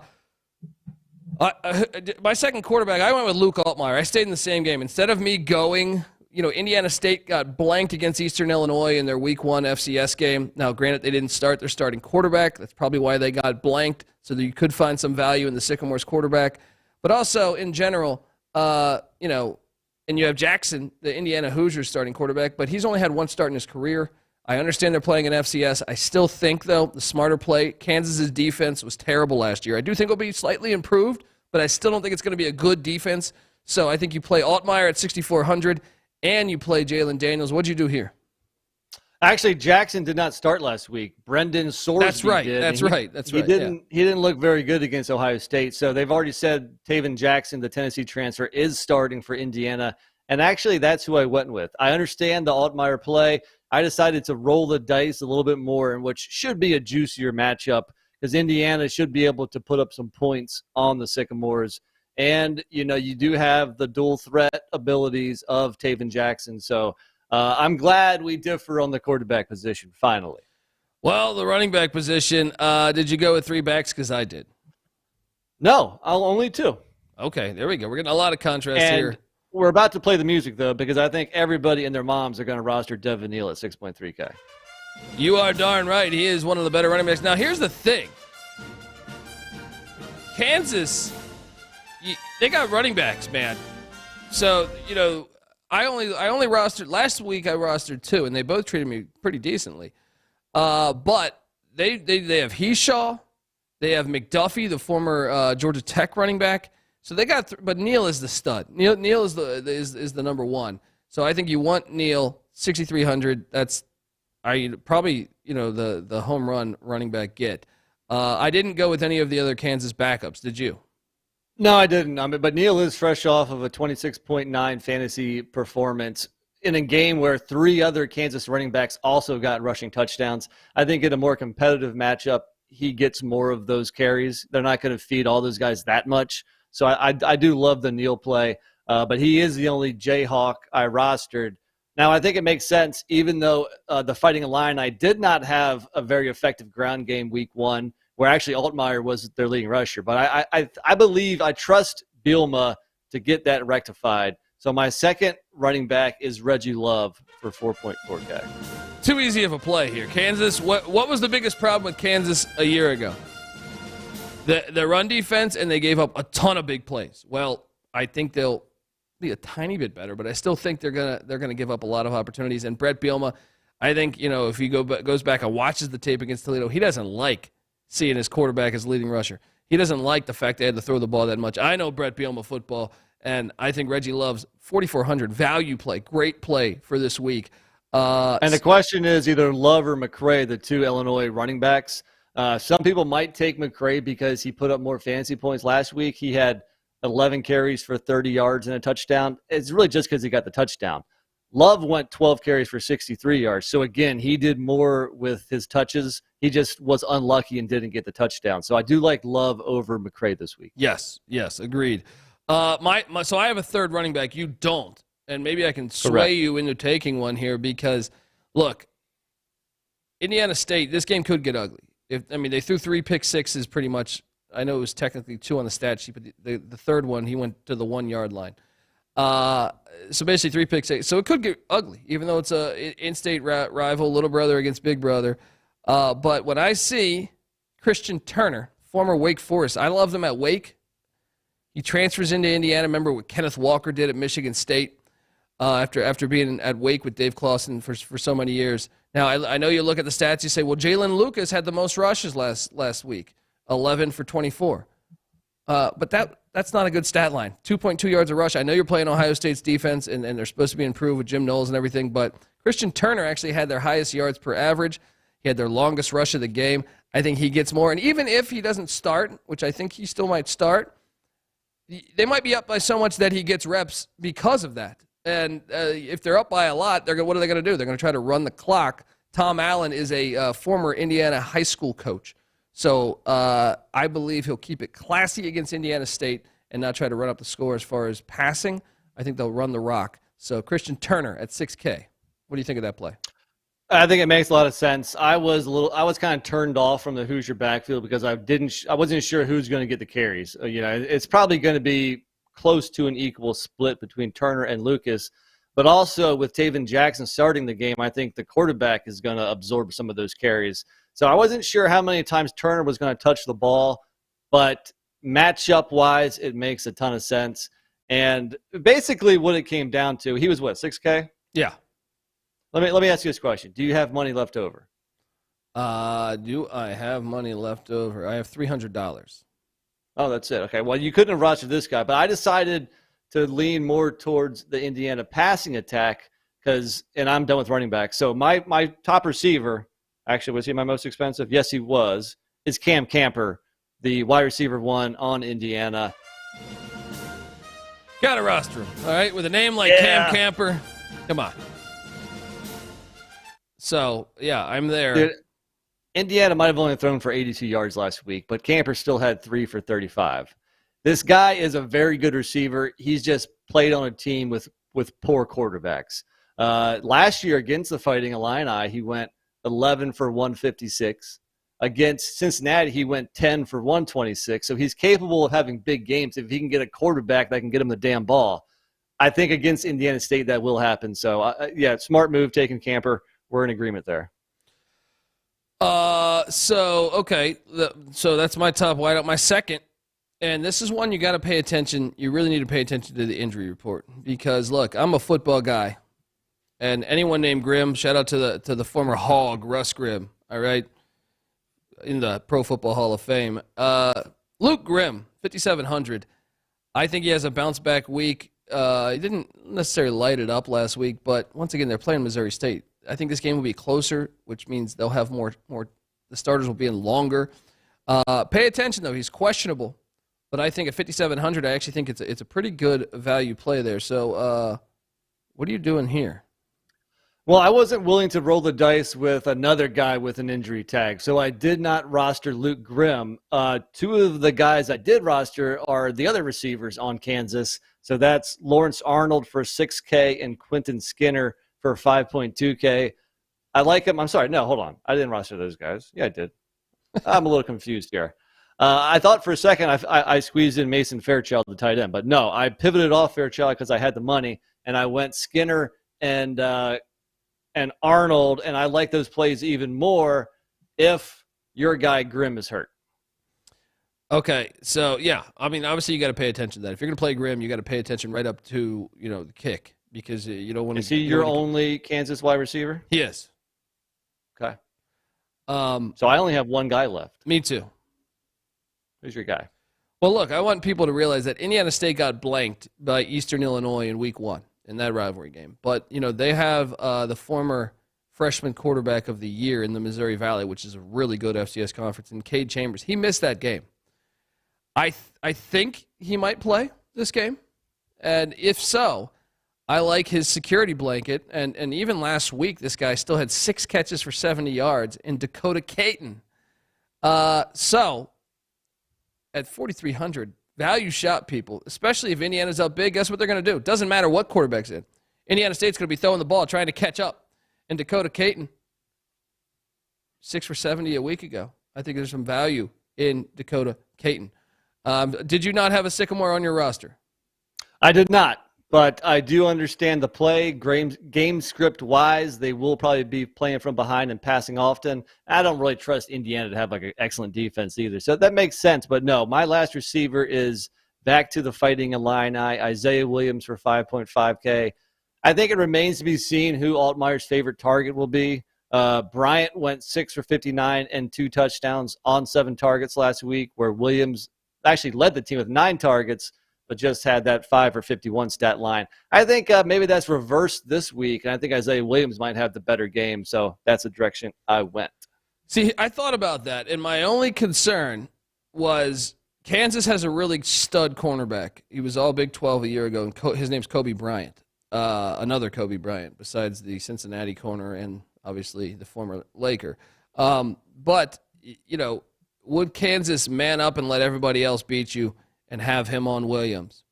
second quarterback, I went with Luke Altmaier. I stayed in the same game. Instead of me going, Indiana State got blanked against Eastern Illinois in their week 1 FCS game. Now, granted, they didn't start their starting quarterback. That's probably why they got blanked, so that you could find some value in the Sycamores quarterback. But also, in general, and you have Jackson, the Indiana Hoosiers starting quarterback, but he's only had 1 start in his career. I understand they're playing an FCS. I still think, though, the smarter play, Kansas's defense was terrible last year. I do think it'll be slightly improved, but I still don't think it's going to be a good defense. So I think you play Altmaier at 6,400, and you play Jalon Daniels. What'd you do here? Actually, Jackson did not start last week. Brendan Sorsby That's right. did. That's right. He didn't look very good against Ohio State. So they've already said Taven Jackson, the Tennessee transfer, is starting for Indiana. And actually, that's who I went with. I understand the Altmaier play. I decided to roll the dice a little bit more in which should be a juicier matchup, because Indiana should be able to put up some points on the Sycamores. And, you do have the dual threat abilities of Taven Jackson. So I'm glad we differ on the quarterback position, finally. Well, the running back position, did you go with 3 backs? Because I did. No, only 2. Okay, there we go. We're getting a lot of contrast here. We're about to play the music, though, because I think everybody and their moms are going to roster Devin Neal at 6.3K. You are darn right. He is one of the better running backs. Now, here's the thing. Kansas, they got running backs, man. So, I only rostered – last week I rostered 2, and they both treated me pretty decently. But they have Heshaw. They have McDuffie, the former Georgia Tech running back. So they got, but Neal is the stud. Neal is the number 1. So I think you want Neal 6,300. That's probably the home run running back get. I didn't go with any of the other Kansas backups. Did you? No, I didn't. But Neal is fresh off of a 26.9 fantasy performance in a game where 3 other Kansas running backs also got rushing touchdowns. I think in a more competitive matchup, he gets more of those carries. They're not going to feed all those guys that much. So I do love the Neal play, but he is the only Jayhawk I rostered. Now, I think it makes sense, even though the Fighting Illini did not have a very effective ground game week 1, where actually Altmaier was their leading rusher. But I trust Bielema to get that rectified. So my second running back is Reggie Love for 4.4K. Too easy of a play here. Kansas, what was the biggest problem with Kansas a year ago? The run defense, and they gave up a ton of big plays. Well, I think they'll be a tiny bit better, but I still think they're gonna give up a lot of opportunities. And Bret Bielema, I think if he goes back and watches the tape against Toledo, he doesn't like seeing his quarterback as leading rusher. He doesn't like the fact they had to throw the ball that much. I know Bret Bielema football, and I think Reggie Love's 4,400 value play, great play for this week. And the question is either Love or McCray, the 2 Illinois running backs. Some people might take McCray because he put up more fantasy points last week. He had 11 carries for 30 yards and a touchdown. It's really just because he got the touchdown. Love went 12 carries for 63 yards. So, again, he did more with his touches. He just was unlucky and didn't get the touchdown. So I do like Love over McCray this week. Yes, agreed. So I have a third running back. You don't. And maybe I can sway you into taking one here because, look, Indiana State, this game could get ugly. They threw 3 pick sixes pretty much. I know it was technically 2 on the stat sheet, but the third one, he went to the 1 yard line. So basically 3 pick sixes. So it could get ugly, even though it's a in-state rival, little brother against big brother. But when I see Christian Turner, former Wake Forest, I love them at Wake. He transfers into Indiana. Remember what Kenneth Walker did at Michigan State after being at Wake with Dave Clawson for so many years. Now, I know you look at the stats, you say, well, Jalen Lucas had the most rushes last week, 11 for 24. But that's not a good stat line. 2.2 yards a rush. I know you're playing Ohio State's defense, and they're supposed to be improved with Jim Knowles and everything, but Christian Turner actually had their highest yards per average. He had their longest rush of the game. I think he gets more. And even if he doesn't start, which I think he still might start, they might be up by so much that he gets reps because of that. And if they're up by a lot, what are they going to do? They're going to try to run the clock. Tom Allen is a former Indiana high school coach. So I believe he'll keep it classy against Indiana State and not try to run up the score as far as passing. I think they'll run the rock. So Christian Turner at 6K. What do you think of that play? I think it makes a lot of sense. I was kind of turned off from the Hoosier backfield because I wasn't sure who's going to get the carries. It's probably going to be close to an equal split between Turner and Lucas. But also with Taven Jackson starting the game, I think the quarterback is going to absorb some of those carries. So I wasn't sure how many times Turner was going to touch the ball, but matchup-wise, it makes a ton of sense. And basically what it came down to, he was what, 6K? Yeah. Let me ask you this question. Do you have money left over? Do I have money left over? I have $300. Oh, that's it. Okay. Well, you couldn't have rostered this guy, but I decided to lean more towards the Indiana passing attack and I'm done with running back. So my top receiver, actually, was he my most expensive? Yes, he was. Is Cam Camper, the wide receiver 1 on Indiana. Got to roster him, all right? With a name like Cam Camper, come on. So, yeah, I'm there. Dude, Indiana might have only thrown for 82 yards last week, but Camper still had 3 for 35. This guy is a very good receiver. He's just played on a team with poor quarterbacks. Last year against the Fighting Illini, he went 11 for 156. Against Cincinnati, he went 10 for 126. So he's capable of having big games if he can get a quarterback that can get him the damn ball. I think against Indiana State that will happen. So, smart move taking Camper. We're in agreement there. Okay. So that's my top wideout. My second, and this is one you got to pay attention. You really need to pay attention to the injury report because, look, I'm a football guy. And anyone named Grimm, shout out to the former Hog, Russ Grimm, all right, in the Pro Football Hall of Fame. Luke Grimm, 5,700. I think he has a bounce-back week. He didn't necessarily light it up last week, but once again, they're playing Missouri State. I think this game will be closer, which means they'll have more. The starters will be in longer. Pay attention, though. He's questionable, but I think at 5,700, I actually think it's a pretty good value play there. So what are you doing here? Well, I wasn't willing to roll the dice with another guy with an injury tag, so I did not roster Luke Grimm. 2 of the guys I did roster are the other receivers on Kansas, so that's Lawrence Arnold for 6K and Quentin Skinner for 5.2K. I like him. I'm sorry. No, hold on. I didn't roster those guys. Yeah, I did. I'm a little confused here. I thought for a second I squeezed in Mason Fairchild, the tight end, but no, I pivoted off Fairchild because I had the money, and I went Skinner and Arnold, and I like those plays even more if your guy Grimm is hurt. Okay, so yeah, obviously you got to pay attention to that. If you're going to play Grimm, you got to pay attention right up to the kick because you don't want to. Is he your only Kansas wide receiver? He is. Okay. So I only have one guy left. Me too. Who's your guy? Well, look, I want people to realize that Indiana State got blanked by Eastern Illinois in Week 1 in that rivalry game. But, they have the former freshman quarterback of the year in the Missouri Valley, which is a really good FCS conference, and Cade Chambers. He missed that game. I think he might play this game. And if so, I like his security blanket. And even last week, this guy still had 6 catches for 70 yards in Dakota Caton. So, at 4,300, value shop people, especially if Indiana's up big, guess what they're going to do? Doesn't matter what quarterback's in. Indiana State's going to be throwing the ball, trying to catch up. And Dakota Caton, 6 for 70 a week ago. I think there's some value in Dakota Caton. Did you not have a Sycamore on your roster? I did not, but I do understand the play. Game script wise, they will probably be playing from behind and passing often. I don't really trust Indiana to have like an excellent defense either. So that makes sense. But no, my last receiver is back to the Fighting Illini, Isaiah Williams for 5.5K. I think it remains to be seen who Altmaier's favorite target will be. Bryant went 6 for 59 and 2 touchdowns on 7 targets last week, where Williams actually led the team with 9 targets, but just had that 5 for 51 stat line. I think maybe that's reversed this week, and I think Isaiah Williams might have the better game, so that's the direction I went. See, I thought about that, and my only concern was Kansas has a really stud cornerback. He was all Big 12 a year ago, and his name's Kobe Bryant, another Kobe Bryant, besides the Cincinnati corner and obviously the former Laker. But, you know, would Kansas man up and let everybody else beat you and have him on Williams?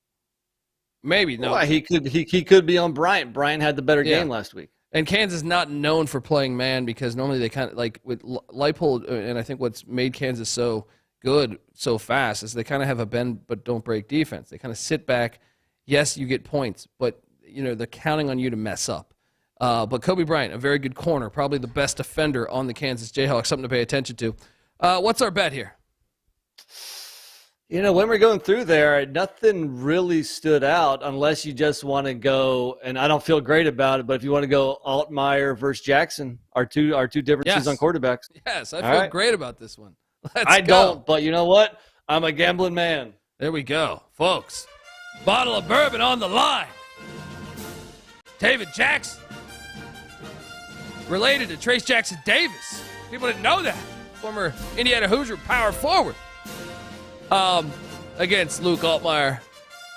Maybe. No. Well, he could be on Bryant. Bryant had the better game last week. And Kansas not known for playing man, because normally they kind of like with Leipold, and I think what's made Kansas so good so fast is they kind of have a bend but don't break defense. They kind of sit back. Yes, you get points, but you know they're counting on you to mess up. But Kobe Bryant, a very good corner, probably the best defender on the Kansas Jayhawks, something to pay attention to. What's our bet here? You know, when we're going through there, nothing really stood out unless you just want to go, and I don't feel great about it, but if you want to go Altmaier versus Jackson, our two differences on quarterbacks. Yes, I feel great about this one. I don't, but you know what? I'm a gambling man. There we go, folks. Bottle of bourbon on the line. Taven Jackson. Related to Trace Jackson Davis. People didn't know that. Former Indiana Hoosier power forward. Against Luke Altmaier,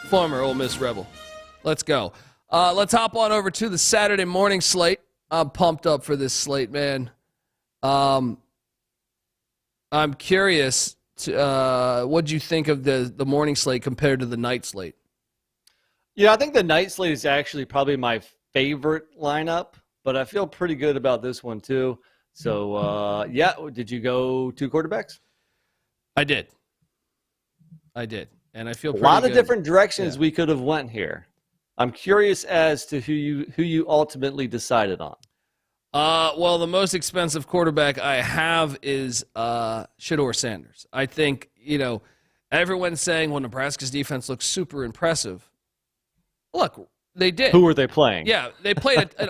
former Ole Miss Rebel. Let's go. Let's hop on over to the Saturday morning slate. I'm pumped up for this slate, man. I'm curious, what do you think of the morning slate compared to the night slate? Yeah, I think the night slate is actually probably my favorite lineup, but I feel pretty good about this one too. So, did you go 2 quarterbacks? I did. And I feel pretty a lot good. of different directions we could have went here. I'm curious as to who you ultimately decided on. Well, the most expensive quarterback I have is Sheduer Sanders. I think, everyone's saying, well, Nebraska's defense looks super impressive. Look, they did. Who were they playing? Yeah, they played an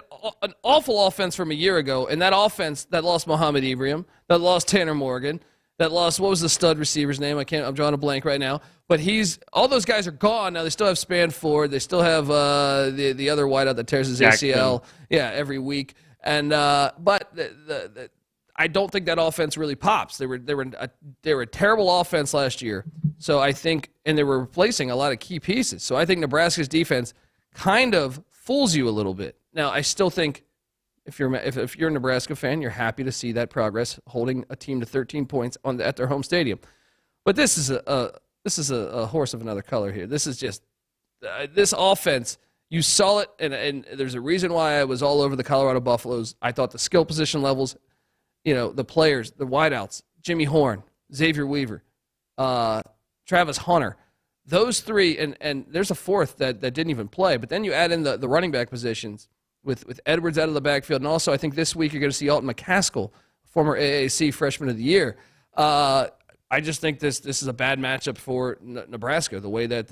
awful offense from a year ago, and that offense that lost Mohamed Ibrahim, that lost Tanner Morgan, that lost, what was the stud receiver's name? I'm drawing a blank right now. But all those guys are gone now. They still have Spanford. They still have the other wideout that tears his ACL. Yeah, every week. And but I don't think that offense really pops. They were a terrible offense last year. So I think, and they were replacing a lot of key pieces. So I think Nebraska's defense kind of fools you a little bit. Now I still think if you're a Nebraska fan, you're happy to see that progress, holding a team to 13 points at their home stadium. But this is a horse of another color here. This is just this offense. You saw it, and there's a reason why I was all over the Colorado Buffaloes. I thought the skill position levels, the players, the wideouts, Jimmy Horn, Xavier Weaver, Travis Hunter, those 3, and there's a 4th that didn't even play. But then you add in the running back positions with Edwards out of the backfield, and also I think this week you're going to see Alton McCaskill, former AAC Freshman of the Year. I just think this is a bad matchup for Nebraska. The way that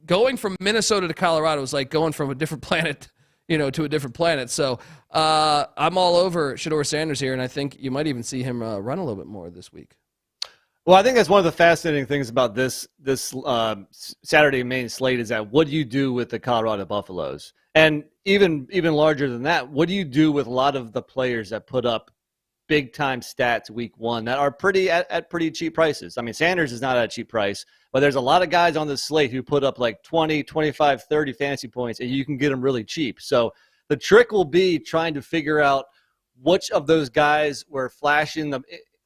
going from Minnesota to Colorado is like going from a different planet, to a different planet. So I'm all over Sheduer Sanders here, and I think you might even see him run a little bit more this week. Well, I think that's one of the fascinating things about this Saturday main slate is that what do you do with the Colorado Buffaloes? And even larger than that, what do you do with a lot of the players that put up big-time stats week 1 that are at pretty cheap prices? I mean, Sanders is not at a cheap price, but there's a lot of guys on this slate who put up like 20, 25, 30 fantasy points, and you can get them really cheap. So the trick will be trying to figure out which of those guys were flashing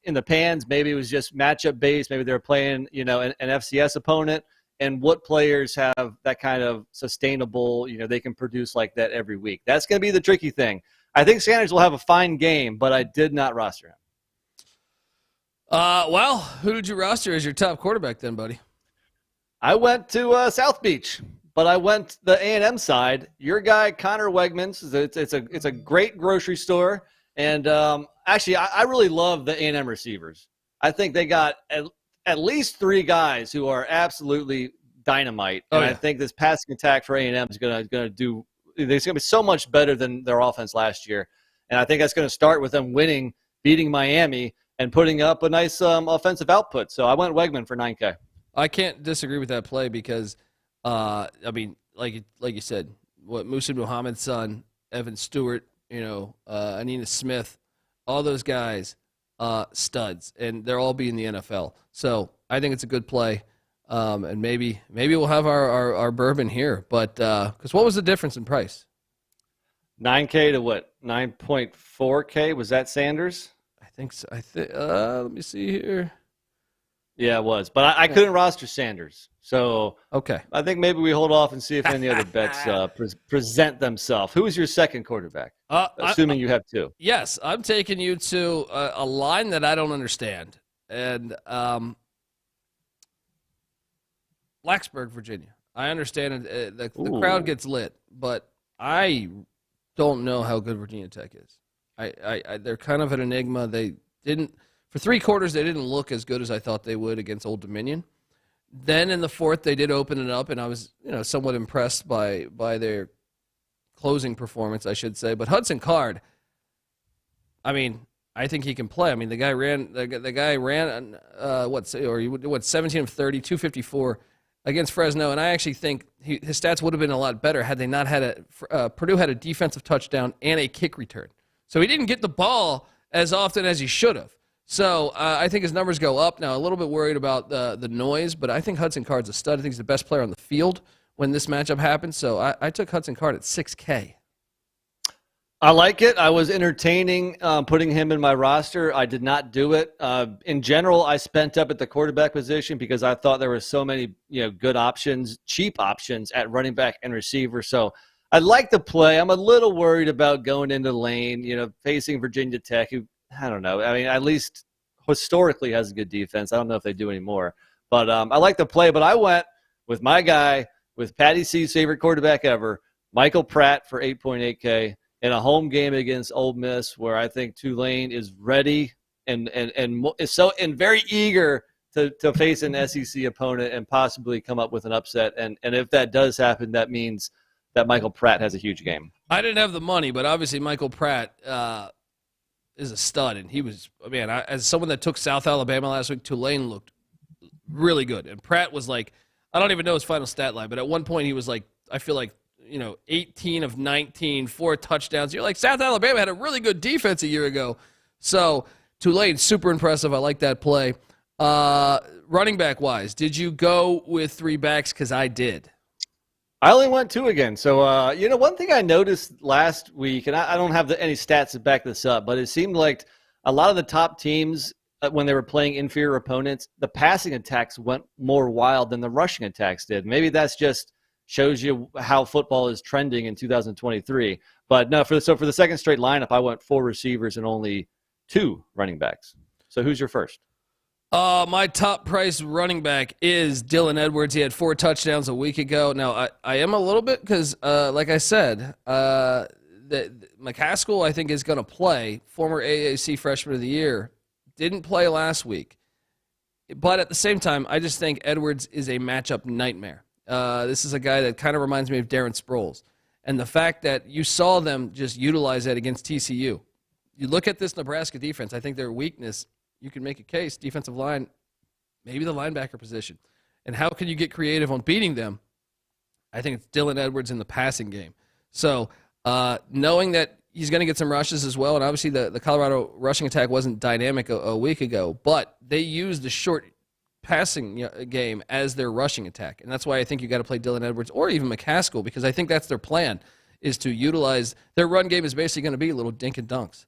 in the pans. Maybe it was just matchup based. Maybe they were playing, an FCS opponent, and what players have that kind of sustainable, they can produce like that every week. That's going to be the tricky thing. I think Sanders will have a fine game, but I did not roster him. Well, who did you roster as your top quarterback then, buddy? I went to South Beach, but I went the A&M side. Your guy, Connor Wegmans, it's a great grocery store. And actually, I really love the A&M receivers. I think they got at least 3 guys who are absolutely dynamite. And I think this passing attack for A&M is going to do – it's going to be so much better than their offense last year. And I think that's going to start with them beating Miami, and putting up a nice offensive output. So I went Wegman for $9K. I can't disagree with that play because, I mean, like you said, Musa Muhammad's son, Evan Stewart, Anina Smith, all those guys, studs, and they're all be in the NFL. So I think it's a good play, and maybe we'll have our bourbon here. But because what was the difference in price? $9K to what? 9.4K? Was that Sanders? I think so. Let me see here. Yeah, it was. But I couldn't roster Sanders. So okay, I think maybe we hold off and see if any other bets present themselves. Who is your second quarterback? Assuming you have 2. Yes, I'm taking you to a line that I don't understand. And Blacksburg, Virginia. I understand the crowd gets lit, but I don't know how good Virginia Tech is. They're kind of an enigma. They didn't, for 3 quarters, they didn't look as good as I thought they would against Old Dominion. Then in the 4th, they did open it up, and I was, somewhat impressed by their closing performance, I should say. But Hudson Card, I mean, I think he can play. I mean, the guy ran 17 of 30, 254 against Fresno, and I actually think his stats would have been a lot better had they not had Purdue had a defensive touchdown and a kick return. So he didn't get the ball as often as he should have. So I think his numbers go up. Now, a little bit worried about the noise, but I think Hudson Card's a stud. I think he's the best player on the field when this matchup happens. So I took Hudson Card at $6K. I like it. I was entertaining putting him in my roster. I did not do it. In general, I spent up at the quarterback position because I thought there were so many good options, cheap options at running back and receiver. So I like the play. I'm a little worried about going into Lane, facing Virginia Tech, who, I don't know. I mean, at least historically has a good defense. I don't know if they do anymore. But I like the play. But I went with my guy, with Patty C's favorite quarterback ever, Michael Pratt for 8.8K in a home game against Ole Miss, where I think Tulane is ready and very eager to face an SEC opponent and possibly come up with an upset. And if that does happen, that means that Michael Pratt has a huge game. I didn't have the money, but obviously Michael Pratt is a stud, and he was, as someone that took South Alabama last week, Tulane looked really good. And Pratt was like, I don't even know his final stat line, but at one point he was like, I feel like, 18 of 19, 4 touchdowns. You're like, South Alabama had a really good defense a year ago. So Tulane, super impressive. I like that play. Running back-wise, did you go with 3 backs? Because I did. I only went 2 again. So, one thing I noticed last week, and I don't have any stats to back this up, but it seemed like a lot of the top teams, when they were playing inferior opponents, the passing attacks went more wild than the rushing attacks did. Maybe that's just shows you how football is trending in 2023. But no, for the second straight lineup, I went 4 receivers and only 2 running backs. So who's your first? My top price running back is Dylan Edwards. He had 4 touchdowns a week ago. Now, I am a little bit because, like I said, McCaskill, I think, is going to play. Former AAC Freshman of the Year. Didn't play last week. But at the same time, I just think Edwards is a matchup nightmare. This is a guy that kind of reminds me of Darren Sproles. And the fact that you saw them just utilize that against TCU. You look at this Nebraska defense, I think their weakness, you can make a case, defensive line, maybe the linebacker position. And how can you get creative on beating them? I think it's Dylan Edwards in the passing game. So knowing that he's going to get some rushes as well, and obviously the Colorado rushing attack wasn't dynamic a week ago, but they used the short passing game as their rushing attack. And that's why I think you got to play Dylan Edwards or even McCaskill, because I think that's their plan, is to utilize their run game is basically going to be little dink and dunks.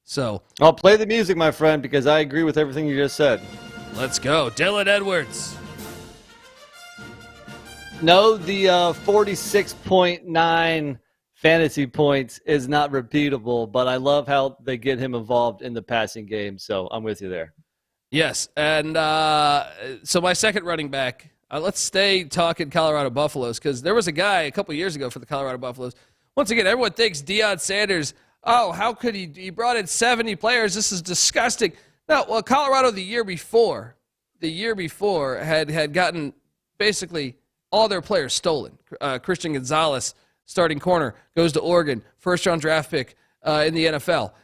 So I'll play the music, my friend, because I agree with everything you just said. Let's go. Dylan Edwards. No, the 46.9 fantasy points is not repeatable, but I love how they get him involved in the passing game, so I'm with you there. Yes, and so my second running back, let's stay talking Colorado Buffaloes, because there was a guy a couple years ago for the Colorado Buffaloes. Once again, everyone thinks Deion Sanders, oh, how could he brought in 70 players, this is disgusting. No, well, Colorado the year before had gotten basically all their players stolen. Christian Gonzalez, starting corner, goes to Oregon, first-round draft pick in the NFL.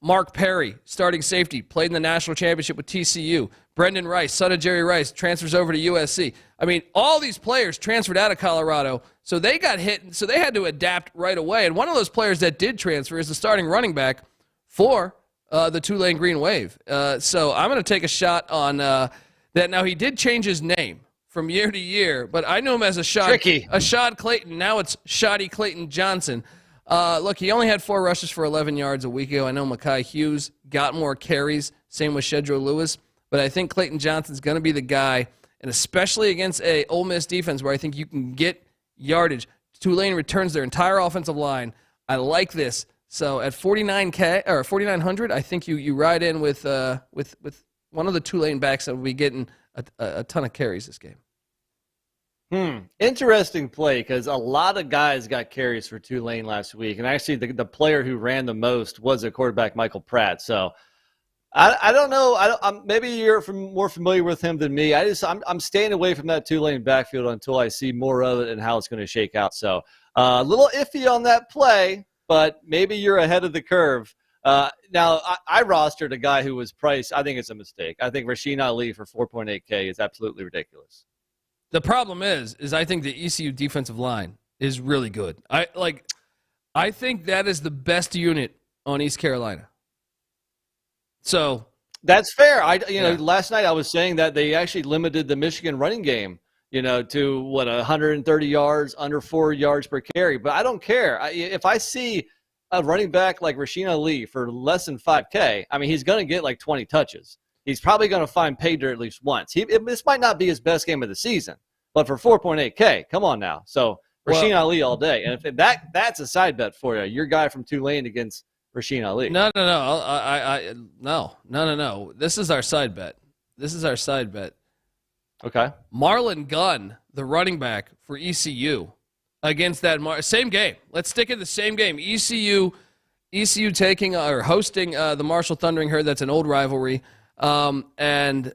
Mark Perry, starting safety, played in the national championship with TCU. Brendan Rice, son of Jerry Rice, transfers over to USC. I mean, all these players transferred out of Colorado, so they got hit, so they had to adapt right away. And one of those players that did transfer is the starting running back for the Tulane Green Wave. So I'm going to take a shot on that. Now, he did change his name from year to year, but I knew him as Ashad Clayton. Now it's Shoddy Clayton Johnson. Look, he only had 4 rushes for 11 yards a week ago. I know Mekhi Hughes got more carries, same with Shedro Lewis, but I think Clayton Johnson's going to be the guy, and especially against a Ole Miss defense where I think you can get yardage. Tulane returns their entire offensive line. I like this. So at 49K or 4,900, I think you ride in with one of the Tulane backs that will be getting a ton of carries this game. Interesting play, because a lot of guys got carries for Tulane last week, and actually the player who ran the most was a quarterback, Michael Pratt. So I don't know. Maybe you're more familiar with him than me. I'm staying away from that Tulane backfield until I see more of it and how it's going to shake out. So a little iffy on that play, but maybe you're ahead of the curve. Now, I rostered a guy who was priced. I think it's a mistake. I think Rasheen Ali for 4.8K is absolutely ridiculous. The problem is I think the ECU defensive line is really good. I think that is the best unit on East Carolina. So that's fair. Last night I was saying that they actually limited the Michigan running game, to 130 yards, under 4 yards per carry. But I don't care. If I see a running back like Rasheen Ali for less than 5K, I mean, he's going to get like 20 touches. He's probably going to find pay dirt at least once. This might not be his best game of the season, but for 4.8K, come on now. So Rasheen Ali all day. And if that's a side bet for you, your guy from Tulane against Rasheen Ali. No. No. This is our side bet. Okay. Marlon Gunn, the running back for ECU, against that same game. Let's stick in the same game. ECU taking or hosting the Marshall Thundering Herd. That's an old rivalry. And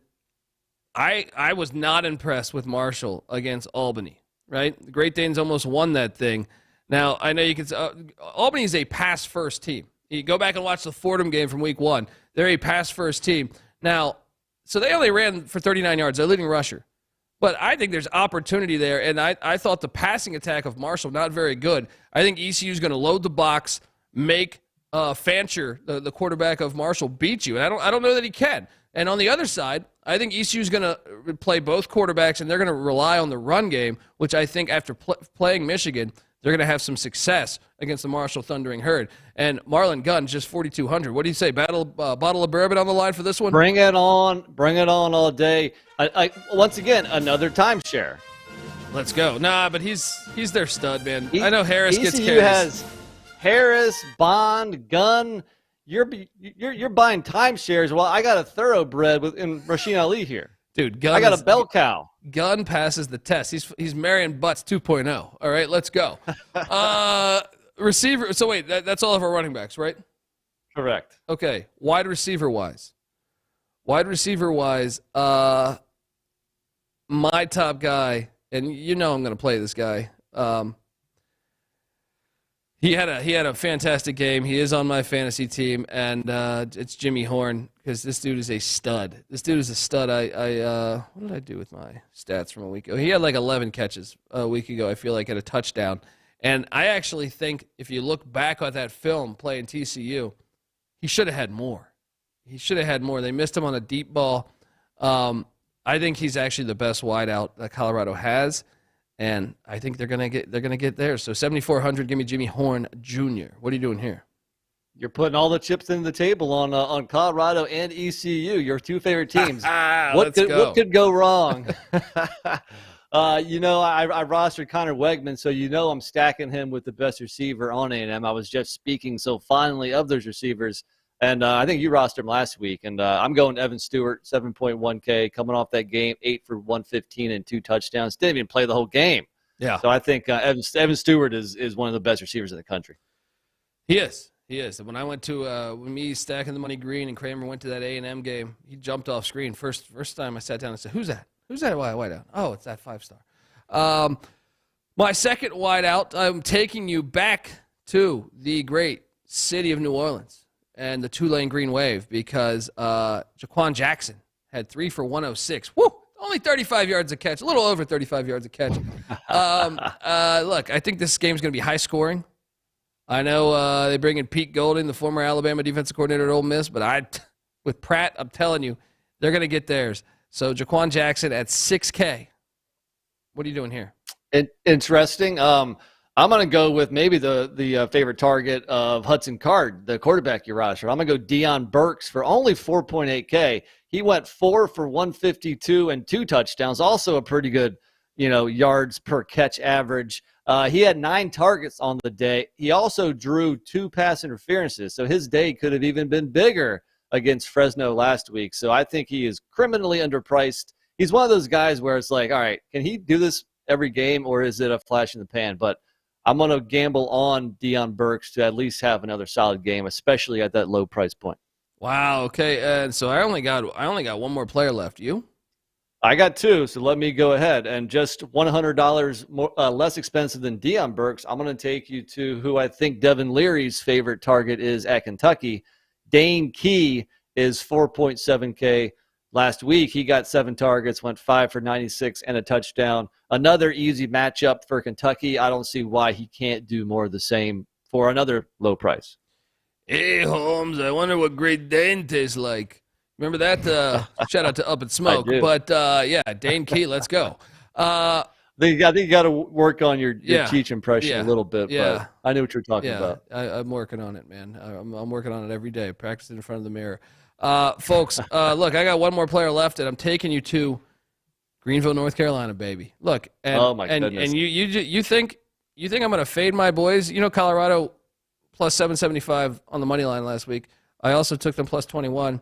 I was not impressed with Marshall against Albany, right? The Great Danes almost won that thing. Now, I know you can Albany is a pass-first team. You go back and watch the Fordham game from week 1. They're a pass-first team. Now, so they only ran for 39 yards. They're leading rusher. But I think there's opportunity there, and I thought the passing attack of Marshall not very good. I think ECU is going to load the box, make Fancher, the quarterback of Marshall, beat you. And I don't know that he can. And on the other side, I think ECU is going to play both quarterbacks, and they're going to rely on the run game, which I think after playing Michigan, they're going to have some success against the Marshall Thundering Herd. And Marlon Gunn, just 4,200. What do you say? Bottle of bourbon on the line for this one? Bring it on all day. Once again, another timeshare. Let's go. Nah, but he's their stud, man. I know Harris gets ECU carries. Has Harris, Bond, Gunn. You're buying timeshares. Well, I got a thoroughbred in Rasheen Ali here. Dude, Gunn I got a bell cow. Gunn passes the test. He's Marion Butts 2.0. All right, let's go. Receiver. So wait, that's all of our running backs, right? Correct. Okay. Wide receiver wise, my top guy, and I'm going to play this guy. He had a fantastic game. He is on my fantasy team, and it's Jimmy Horn, because this dude is a stud. What did I do with my stats from a week ago? He had like 11 catches a week ago, I feel like, at a touchdown. And I actually think if you look back at that film playing TCU, he should have had more. They missed him on a deep ball. I think he's actually the best wideout that Colorado has. And I think they're gonna get there. So 7,400. Give me Jimmy Horn Jr. What are you doing here? You're putting all the chips in the table on Colorado and ECU, your two favorite teams. What could go wrong? I rostered Connor Wegman, so I'm stacking him with the best receiver on A&M. I was just speaking so finally of those receivers. And I think you rostered him last week. And I'm going Evan Stewart, 7.1K, coming off that game, 8 for 115 and 2 touchdowns. Didn't even play the whole game. Yeah. So I think Evan Stewart is one of the best receivers in the country. He is. He is. And when I went to when me stacking the money green and Kramer went to that A&M game, he jumped off screen. First time I sat down and said, "Who's that? Who's that wideout?" Oh, it's that 5-star. My second wideout, I'm taking you back to the great city of New Orleans and the Tulane Green Wave because Jaquan Jackson had 3 for 106. Woo! Only 35 yards a catch, a little over 35 yards a catch. Look, I think this game's going to be high scoring. I know they bring in Pete Golding, the former Alabama defensive coordinator at Ole Miss, but with Pratt, I'm telling you, they're going to get theirs. So Jaquan Jackson at 6K. What are you doing here? Interesting. I'm going to go with maybe the favorite target of Hudson Card, the quarterback you roster. I'm going to go Deion Burks for only 4.8K. He went 4 for 152 and 2 touchdowns, also a pretty good, yards per catch average. He had 9 targets on the day. He also drew 2 pass interferences, so his day could have even been bigger against Fresno last week. So I think he is criminally underpriced. He's one of those guys where it's like, all right, can he do this every game, or is it a flash in the pan? But I'm going to gamble on Deion Burks to at least have another solid game, especially at that low price point. Wow. Okay. And so I only got one more player left. You? I got 2, so let me go ahead. And just $100 more, less expensive than Deion Burks, I'm going to take you to who I think Devin Leary's favorite target is at Kentucky. Dane Key is 4.7K. Last week, he got 7 targets, went 5 for 96 and a touchdown. Another easy matchup for Kentucky. I don't see why he can't do more of the same for another low price. Hey, Holmes, I wonder what Great Dane tastes like. Remember that? Shout out to Up and Smoke. But, yeah, Dane Key, let's go. I think you got to work on your Cheech impression a little bit, but I knew what you're talking about. I'm working on it, man. I'm working on it every day, practicing in front of the mirror. Folks, look, I got one more player left, and I'm taking you to Greenville, North Carolina, baby. Look, and goodness. And you think I'm going to fade my boys? Colorado plus 775 on the money line last week. I also took them plus 21.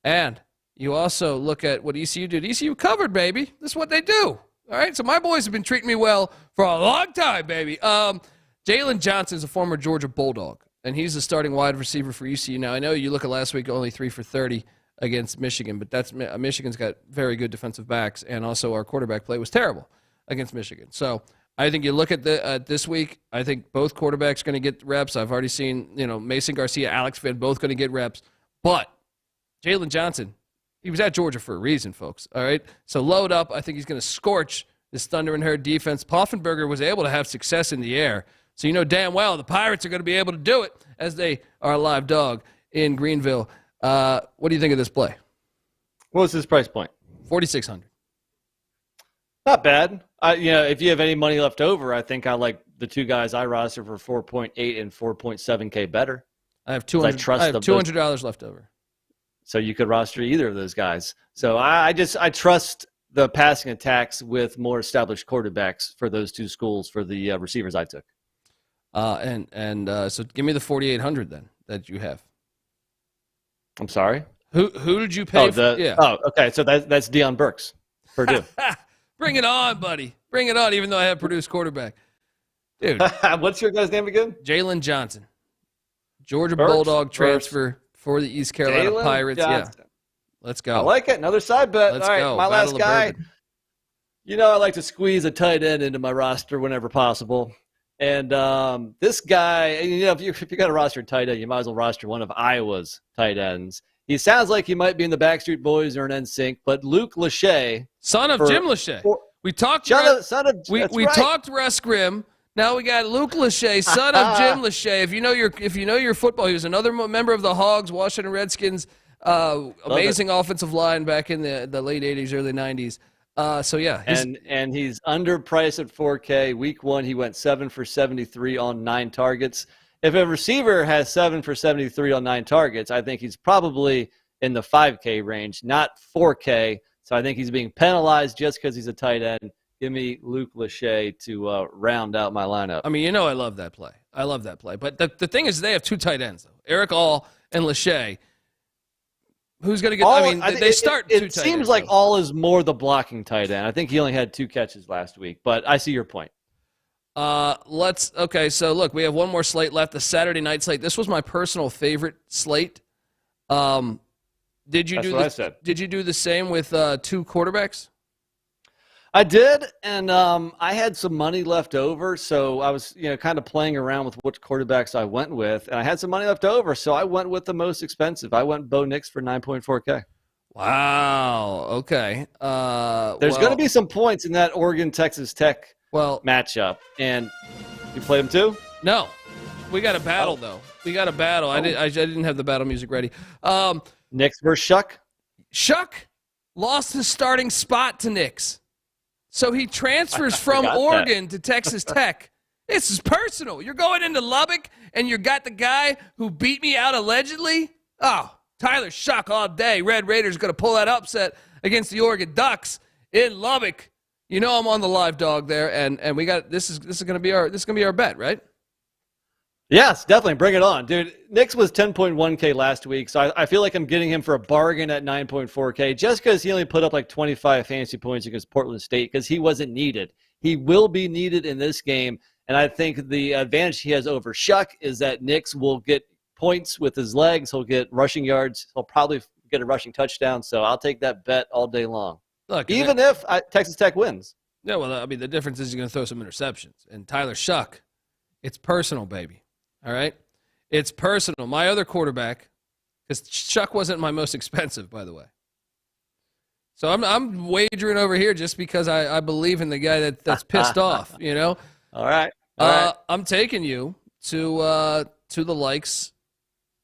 And you also look at what ECU did. ECU covered, baby. This is what they do. All right, so my boys have been treating me well for a long time, baby. Jalon Johnson is a former Georgia Bulldog, and he's the starting wide receiver for ECU. Now, I know you look at last week, only 3 for 30 against Michigan, but that's Michigan's got very good defensive backs, and also our quarterback play was terrible against Michigan. So I think you look at this week, I think both quarterbacks are going to get reps. I've already seen, Mason Garcia, Alex Finn, both going to get reps. But Jalon Johnson, he was at Georgia for a reason, folks. All right? So load up. I think he's going to scorch this Thunder and Herd defense. Poffenberger was able to have success in the air. So you know damn well the Pirates are going to be able to do it as they are a live dog in Greenville. What do you think of this play? What's his price point? $4,600. Not bad. If you have any money left over, I think I like the 2 guys I roster for 4.8 and 4.7K better. I have $200 left over. So you could roster either of those guys. So I trust the passing attacks with more established quarterbacks for those 2 schools for the receivers I took. So give me the 4,800 then that you have. I'm sorry. Who did you pay? Okay. So that's Deion Burks, Purdue. Bring it on, buddy. Bring it on. Even though I have Purdue's quarterback, dude. What's your guy's name again? Jalon Johnson, Georgia Bulldog transfer for the East Carolina Jalon Pirates. Johnson. Yeah, let's go. I like it. Another side bet. Let's All right, go. my Battle last guy. Bourbon. I like to squeeze a tight end into my roster whenever possible. And this guy, if you got a roster tight end, you might as well roster one of Iowa's tight ends. He sounds like he might be in the Backstreet Boys or an NSYNC, but Luke Lachey, son of Jim Lachey. We talked. We talked Russ Grimm. Now we got Luke Lachey, son of Jim Lachey. If you know your football, he was another member of the Hogs, Washington Redskins. Amazing offensive line back in the late '80s, early '90s. And he's underpriced at 4K. Week 1, he went 7 for 73 on 9 targets. If a receiver has 7 for 73 on 9 targets, I think he's probably in the 5K range, not 4K. So I think he's being penalized just because he's a tight end. Give me Luke Lachey to round out my lineup. I mean, I love that play. But the thing is, they have 2 tight ends, though. Eric All and Lachey. Who's going to get? They start. It seems like all is more the blocking tight end. I think he only had 2 catches last week, but I see your point. Okay, so look, we have one more slate left, the Saturday night slate. This was my personal favorite slate. Did you do the same with 2 quarterbacks? I did, and I had some money left over, so I was kind of playing around with which quarterbacks I went with, and I had some money left over, so I went with the most expensive. I went Bo Nix for 9.4K. Wow. Okay. There's going to be some points in that Oregon-Texas Tech matchup, and you played them too? No. We got a battle, though. We got a battle. I didn't have the battle music ready. Nix versus Shuck? Shuck lost his starting spot to Nix. So he transfers from Oregon to Texas Tech. This is personal. You're going into Lubbock, and you got the guy who beat me out allegedly? Oh, Tyler Shuck all day. Red Raiders going to pull that upset against the Oregon Ducks in Lubbock. You know I'm on the live dog there, and we got this is going to be our bet, right? Yes, definitely. Bring it on, dude. Nix was 10.1K last week, so I feel like I'm getting him for a bargain at 9.4K just because he only put up like 25 fantasy points against Portland State because he wasn't needed. He will be needed in this game, and I think the advantage he has over Shuck is that Nix will get points with his legs. He'll get rushing yards. He'll probably get a rushing touchdown, so I'll take that bet all day long. Look, even if Texas Tech wins. Yeah, well, I mean, the difference is you're going to throw some interceptions. And Tyler Shuck, it's personal, baby. All right? It's personal. My other quarterback, because Shuck wasn't my most expensive, by the way. So I'm wagering over here just because I believe in the guy that's pissed off, you know? All right. I'm taking you to the likes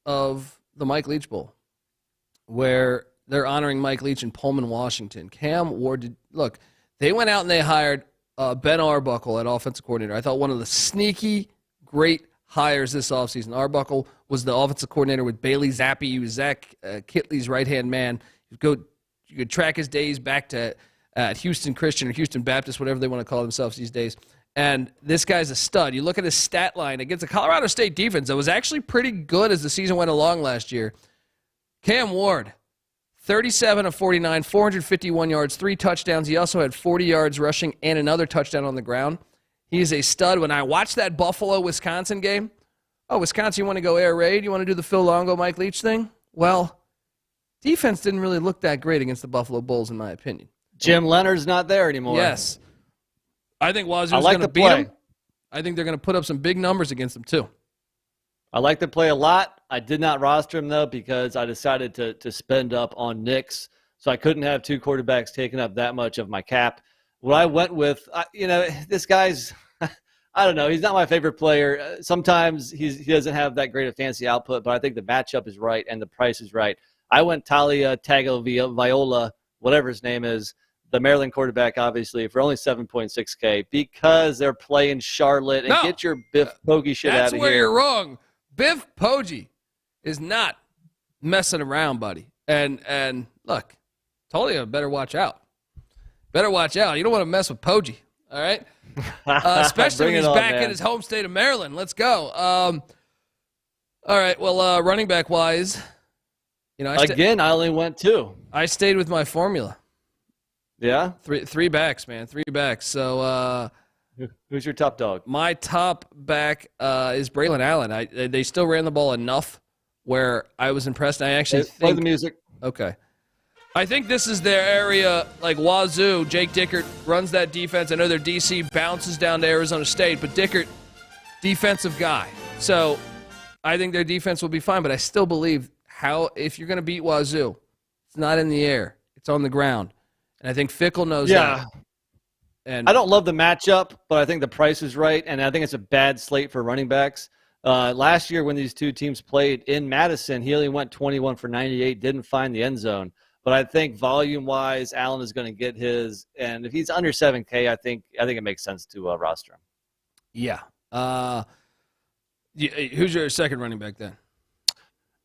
of the Mike Leach Bowl, where they're honoring Mike Leach in Pullman, Washington. Cam Ward, look, they went out and they hired Ben Arbuckle at offensive coordinator. I thought one of the sneaky, great hires this offseason. Arbuckle was the offensive coordinator with Bailey Zappi. He was Zach Kitley's right-hand man. You could track his days back to Houston Christian or Houston Baptist, whatever they want to call themselves these days. And this guy's a stud. You look at his stat line against the Colorado State defense that was actually pretty good as the season went along last year. Cam Ward, 37 of 49, 451 yards, 3 touchdowns. He also had 40 yards rushing and another touchdown on the ground. He is a stud. When I watched that Buffalo-Wisconsin game, Wisconsin, you want to go air raid? You want to do the Phil Longo, Mike Leach thing? Well, defense didn't really look that great against the Buffalo Bulls, in my opinion. Jim Leonard's not there anymore. Yes. I think Wazoo's going to beat them. I think they're going to put up some big numbers against them, too. I like the play a lot. I did not roster him, though, because I decided to spend up on Nix, so I couldn't have 2 quarterbacks taking up that much of my cap. What I went with, this guy's, I don't know, he's not my favorite player. Sometimes he doesn't have that great of fancy output, but I think the matchup is right and the price is right. I went Talia Tagovailoa, whatever his name is, the Maryland quarterback, obviously, for only 7.6K because they're playing Charlotte. And get your Biff Poggi shit out of here. That's where you're wrong. Biff Poggi is not messing around, buddy. And look, told you, better watch out. Better watch out. You don't want to mess with Poggi, all right? Especially when he's back in his home state of Maryland. Let's go. All right, well, running back-wise, I only went 2. I stayed with my formula. Yeah? Three backs, man. 3 backs. So who's your top dog? My top back is Braylon Allen. They still ran the ball enough where I was impressed. I actually play the music. Okay. I think this is their area, like Wazoo. Jake Dickert runs that defense. I know their DC bounces down to Arizona State, but Dickert, defensive guy. So I think their defense will be fine, but I still believe if you're going to beat Wazoo, it's not in the air. It's on the ground. And I think Fickle knows that. And I don't love the matchup, but I think the price is right, and I think it's a bad slate for running backs. Last year when these 2 teams played in Madison, he only went 21 for 98, didn't find the end zone. But I think volume-wise, Allen is going to get his, and if he's under 7K, I think it makes sense to roster him. Yeah. Who's your second running back then?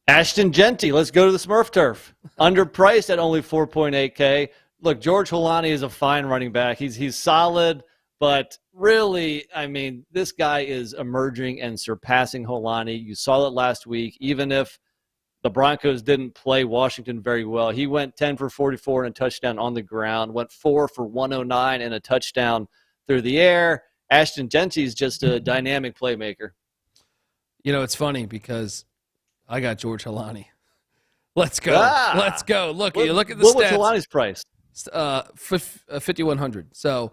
Ashton Genty. Let's go to the Smurf turf. Underpriced at only 4.8K. Look, George Holani is a fine running back. He's solid, but really, I mean, this guy is emerging and surpassing Holani. You saw it last week. Even if the Broncos didn't play Washington very well. He went 10 for 44 and a touchdown on the ground, went 4 for 109 and a touchdown through the air. Ashton Genty's just a dynamic playmaker. It's funny because I got George Halani. Let's go. Let's go. Look at the stats. What was Halani's price? 5,100. So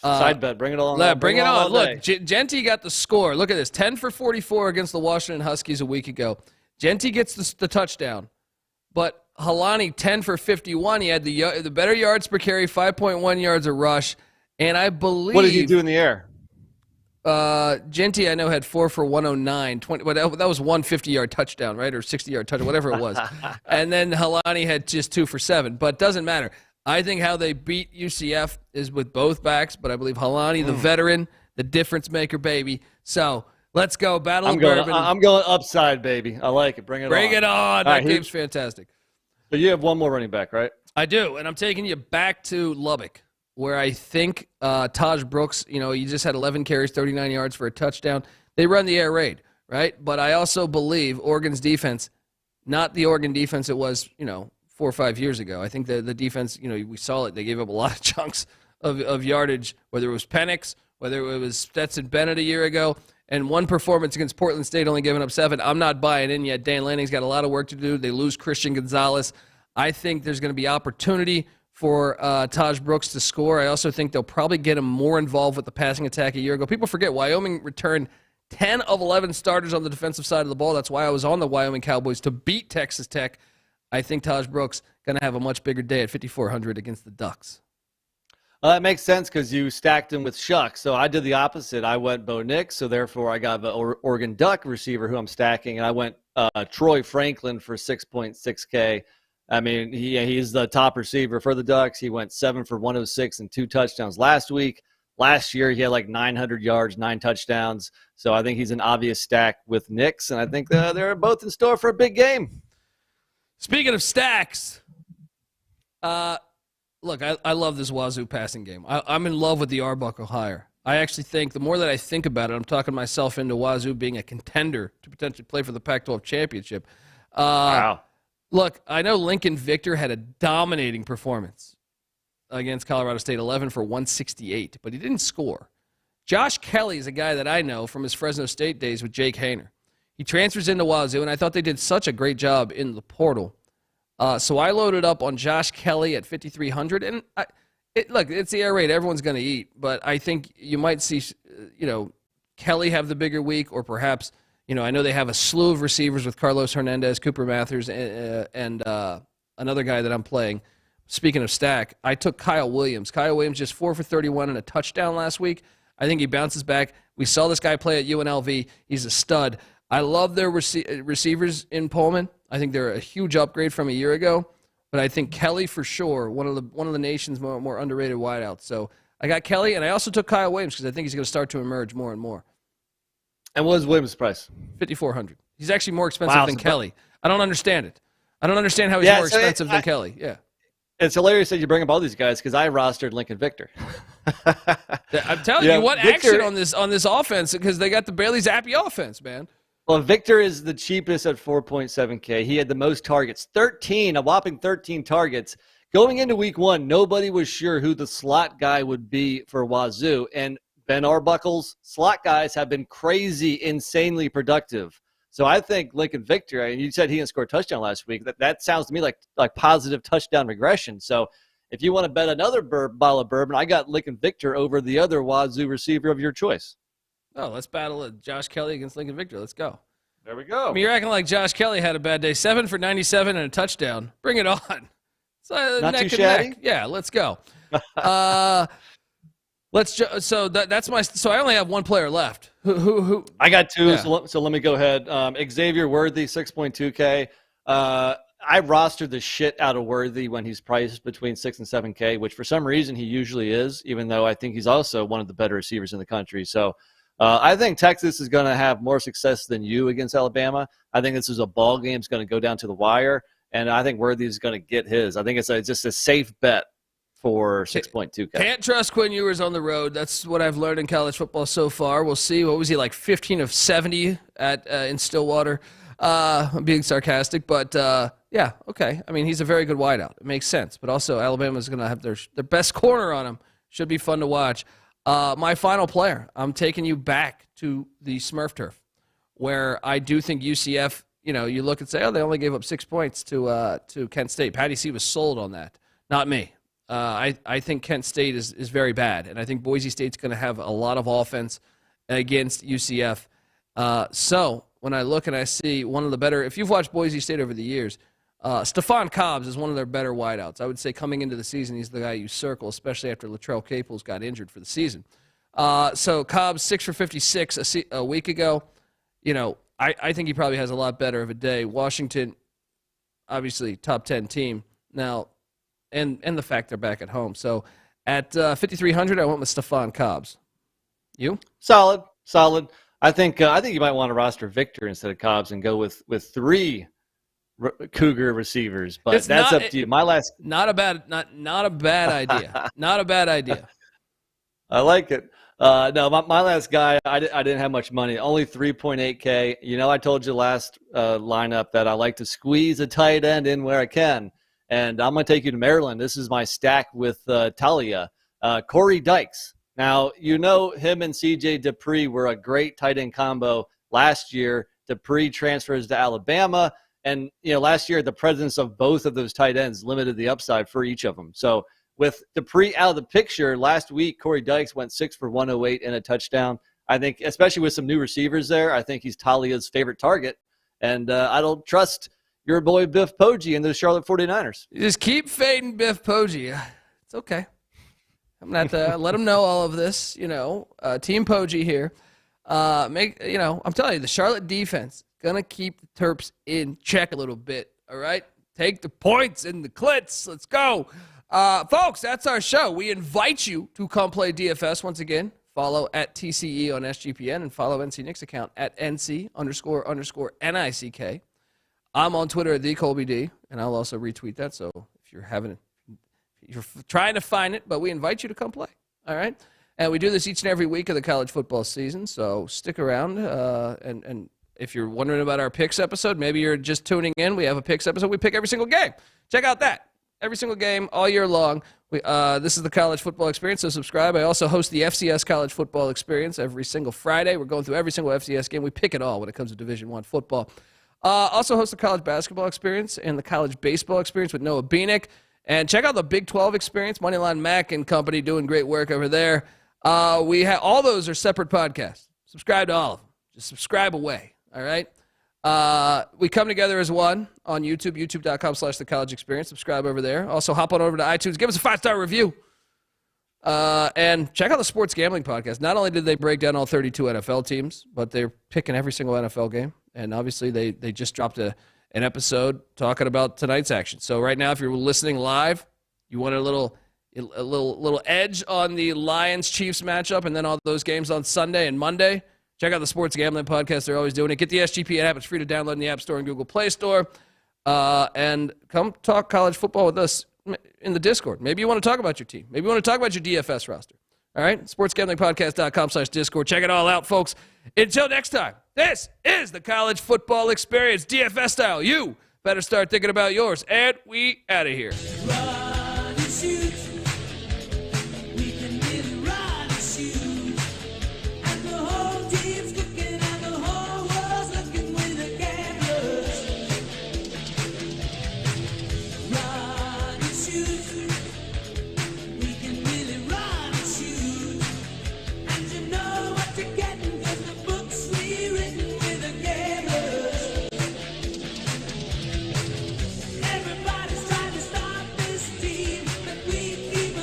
side bet. Bring it on. Bring it on. Look, Genty got the score. Look at this. 10 for 44 against the Washington Huskies a week ago. Genty gets the touchdown. But Halani, 10 for 51. He had the better yards per carry, 5.1 yards a rush. And I believe. What did he do in the air? Genty, I know, had 4 for 109. But that was one 50-yard touchdown, right? Or 60-yard touchdown, whatever it was. And then Halani had just 2 for 7. But it doesn't matter. I think how they beat UCF is with both backs, but I believe Halani, the veteran, the difference maker, baby. So let's go. Battle of Bourbon. I'm going upside, baby. I like it. Bring it on. Bring it on. That game's fantastic. But you have one more running back, right? I do, and I'm taking you back to Lubbock, where I think Taj Brooks, he just had 11 carries, 39 yards for a touchdown. They run the air raid, right? But I also believe Oregon's defense, not the Oregon defense it was, 4 or 5 years ago. I think the defense, we saw it. They gave up a lot of chunks of yardage, whether it was Penix, whether it was Stetson Bennett a year ago, and one performance against Portland State only giving up 7. I'm not buying in yet. Dan Lanning's got a lot of work to do. They lose Christian Gonzalez. I think there's going to be opportunity for Taj Brooks to score. I also think they'll probably get him more involved with the passing attack a year ago. People forget Wyoming returned 10 of 11 starters on the defensive side of the ball. That's why I was on the Wyoming Cowboys to beat Texas Tech. I think Taj Brooks going to have a much bigger day at 5,400 against the Ducks. It makes sense because you stacked him with Shuck. So I did the opposite. I went Bo Nix, so therefore I got the Oregon Duck receiver who I'm stacking, and I went Troy Franklin for 6.6K. I mean, he's the top receiver for the Ducks. He went 7 for 106 and 2 touchdowns last week. Last year, he had like 900 yards, 9 touchdowns. So I think he's an obvious stack with Nix, and I think they're both in store for a big game. Speaking of stacks, look, I love this Wazoo passing game. I'm in love with the Arbuckle hire. I actually think the more that I think about it, I'm talking myself into Wazoo being a contender to potentially play for the Pac-12 championship. Wow. Look, I know Lincoln Victor had a dominating performance against Colorado State, 11 for 168, but he didn't score. Josh Kelly is a guy that I know from his Fresno State days with Jake Haener. He transfers into Wazoo, and I thought they did such a great job in the portal. So I loaded up on Josh Kelly at 5,300. And look, it's the air raid. Everyone's going to eat. But I think you might see, Kelly have the bigger week, or perhaps, I know they have a slew of receivers with Carlos Hernandez, Cooper Mathers, and another guy that I'm playing. Speaking of stack, I took Kyle Williams. Kyle Williams just 4 for 31 and a touchdown last week. I think he bounces back. We saw this guy play at UNLV. He's a stud. I love their receivers in Pullman. I think they're a huge upgrade from a year ago. But I think Kelly for sure, one of the nation's more underrated wideouts. So I got Kelly, and I also took Kyle Williams because I think he's going to start to emerge more and more. And what is Williams' price? 5,400. He's actually more expensive than Kelly. I don't understand it. I don't understand how he's more expensive than Kelly. Yeah. It's hilarious that you bring up all these guys because I rostered Lincoln Victor. I'm telling you, what Victor, action on this offense, because they got the Bailey Zappi offense, man. Well, Victor is the cheapest at 4.7K. He had the most targets, a whopping 13 targets. Going into week 1, nobody was sure who the slot guy would be for Wazoo. And Ben Arbuckle's slot guys have been crazy, insanely productive. So I think Lincoln Victor, and you said he didn't score a touchdown last week. That sounds to me like positive touchdown regression. So if you want to bet another bottle of bourbon, I got Lincoln Victor over the other Wazoo receiver of your choice. Oh, let's battle Josh Kelly against Lincoln Victor. Let's go. There we go. I mean, you're acting like Josh Kelly had a bad day. 7 for 97 and a touchdown. Bring it on. It's not too shabby. Neck. Yeah, let's go. So I only have one player left. Who? I got 2. Yeah. So let me go ahead. Xavier Worthy, 6.2K. I rostered the shit out of Worthy when he's priced between 6 and 7K, which for some reason he usually is, even though I think he's also one of the better receivers in the country. So I think Texas is going to have more success than you against Alabama. I think this is a ball game. It's going to go down to the wire, and I think Worthy is going to get his. I think it's just a safe bet for 6.2K. Can't trust Quinn Ewers on the road. That's what I've learned in college football so far. We'll see. What was he, like 15 of 70 in Stillwater? I'm being sarcastic, but yeah, okay. I mean, he's a very good wideout. It makes sense. But also, Alabama's going to have their best corner on him. Should be fun to watch. My final player, I'm taking you back to the Smurf turf, where I do think UCF, you look and say, oh, they only gave up 6 points to Kent State. Patty C was sold on that. Not me. I think Kent State is very bad, and I think Boise State's going to have a lot of offense against UCF. So when I look and I see one of the better, if you've watched Boise State over the years, Stephon Cobbs is one of their better wideouts. I would say coming into the season, he's the guy you circle, especially after Latrell Caples got injured for the season. So Cobbs, 6 for 56 a week ago. I think he probably has a lot better of a day. Washington, obviously, top 10 team now, and the fact they're back at home. So at 5,300, I went with Stephon Cobbs. You? Solid. I think you might want to roster Victor instead of Cobbs and go with 3 Cougar receivers, but that's up to you. Not a bad idea. Not a bad idea. I like it. No, my last guy, I didn't have much money, only 3.8K. I told you last lineup that I like to squeeze a tight end in where I can, and I'm going to take you to Maryland. This is my stack with Talia, Corey Dykes. Now, him and C.J. Dupree were a great tight end combo last year. Dupree transfers to Alabama. And, last year, the presence of both of those tight ends limited the upside for each of them. So with Dupree out of the picture, last week, Corey Dykes went 6 for 108 and a touchdown. I think, especially with some new receivers there, I think he's Talia's favorite target. And I don't trust your boy Biff Poggi and the Charlotte 49ers. You just keep fading Biff Poggi. It's okay. I'm going to have to let him know all of this, Team Poggi here. I'm telling you, the Charlotte defense going to keep the Terps in check a little bit, all right? Take the points and the clits. Let's go. Folks, that's our show. We invite you to come play DFS once again. Follow at TCE on SGPN and follow NC Nick's account at NC__NICK. I'm on Twitter at TheColbyD, and I'll also retweet that. So if you're trying to find it, but we invite you to come play, all right? And we do this each and every week of the college football season, so stick around and if you're wondering about our picks episode, maybe you're just tuning in. We have a picks episode. We pick every single game. Check out that. Every single game, all year long. This is the College Football Experience, so subscribe. I also host the FCS College Football Experience every single Friday. We're going through every single FCS game. We pick it all when it comes to Division I football. Also host the College Basketball Experience and the College Baseball Experience with Noah Beanick. And check out the Big 12 Experience. Moneyline Mac and company doing great work over there. All those are separate podcasts. Subscribe to all of them. Just subscribe away. All right. We come together as one on YouTube, youtube.com/The College Experience. Subscribe over there. Also, hop on over to iTunes. Give us a 5-star review. And check out the Sports Gambling Podcast. Not only did they break down all 32 NFL teams, but they're picking every single NFL game. And obviously, they just dropped an episode talking about tonight's action. So right now, if you're listening live, you want a little edge on the Lions-Chiefs matchup and then all those games on Sunday and Monday, check out the Sports Gambling Podcast. They're always doing it. Get the SGPN app. It's free to download in the App Store and Google Play Store. And come talk college football with us in the Discord. Maybe you want to talk about your team. Maybe you want to talk about your DFS roster. All right? SportsGamblingPodcast.com/Discord. Check it all out, folks. Until next time, this is the College Football Experience, DFS style. You better start thinking about yours. And we out of here.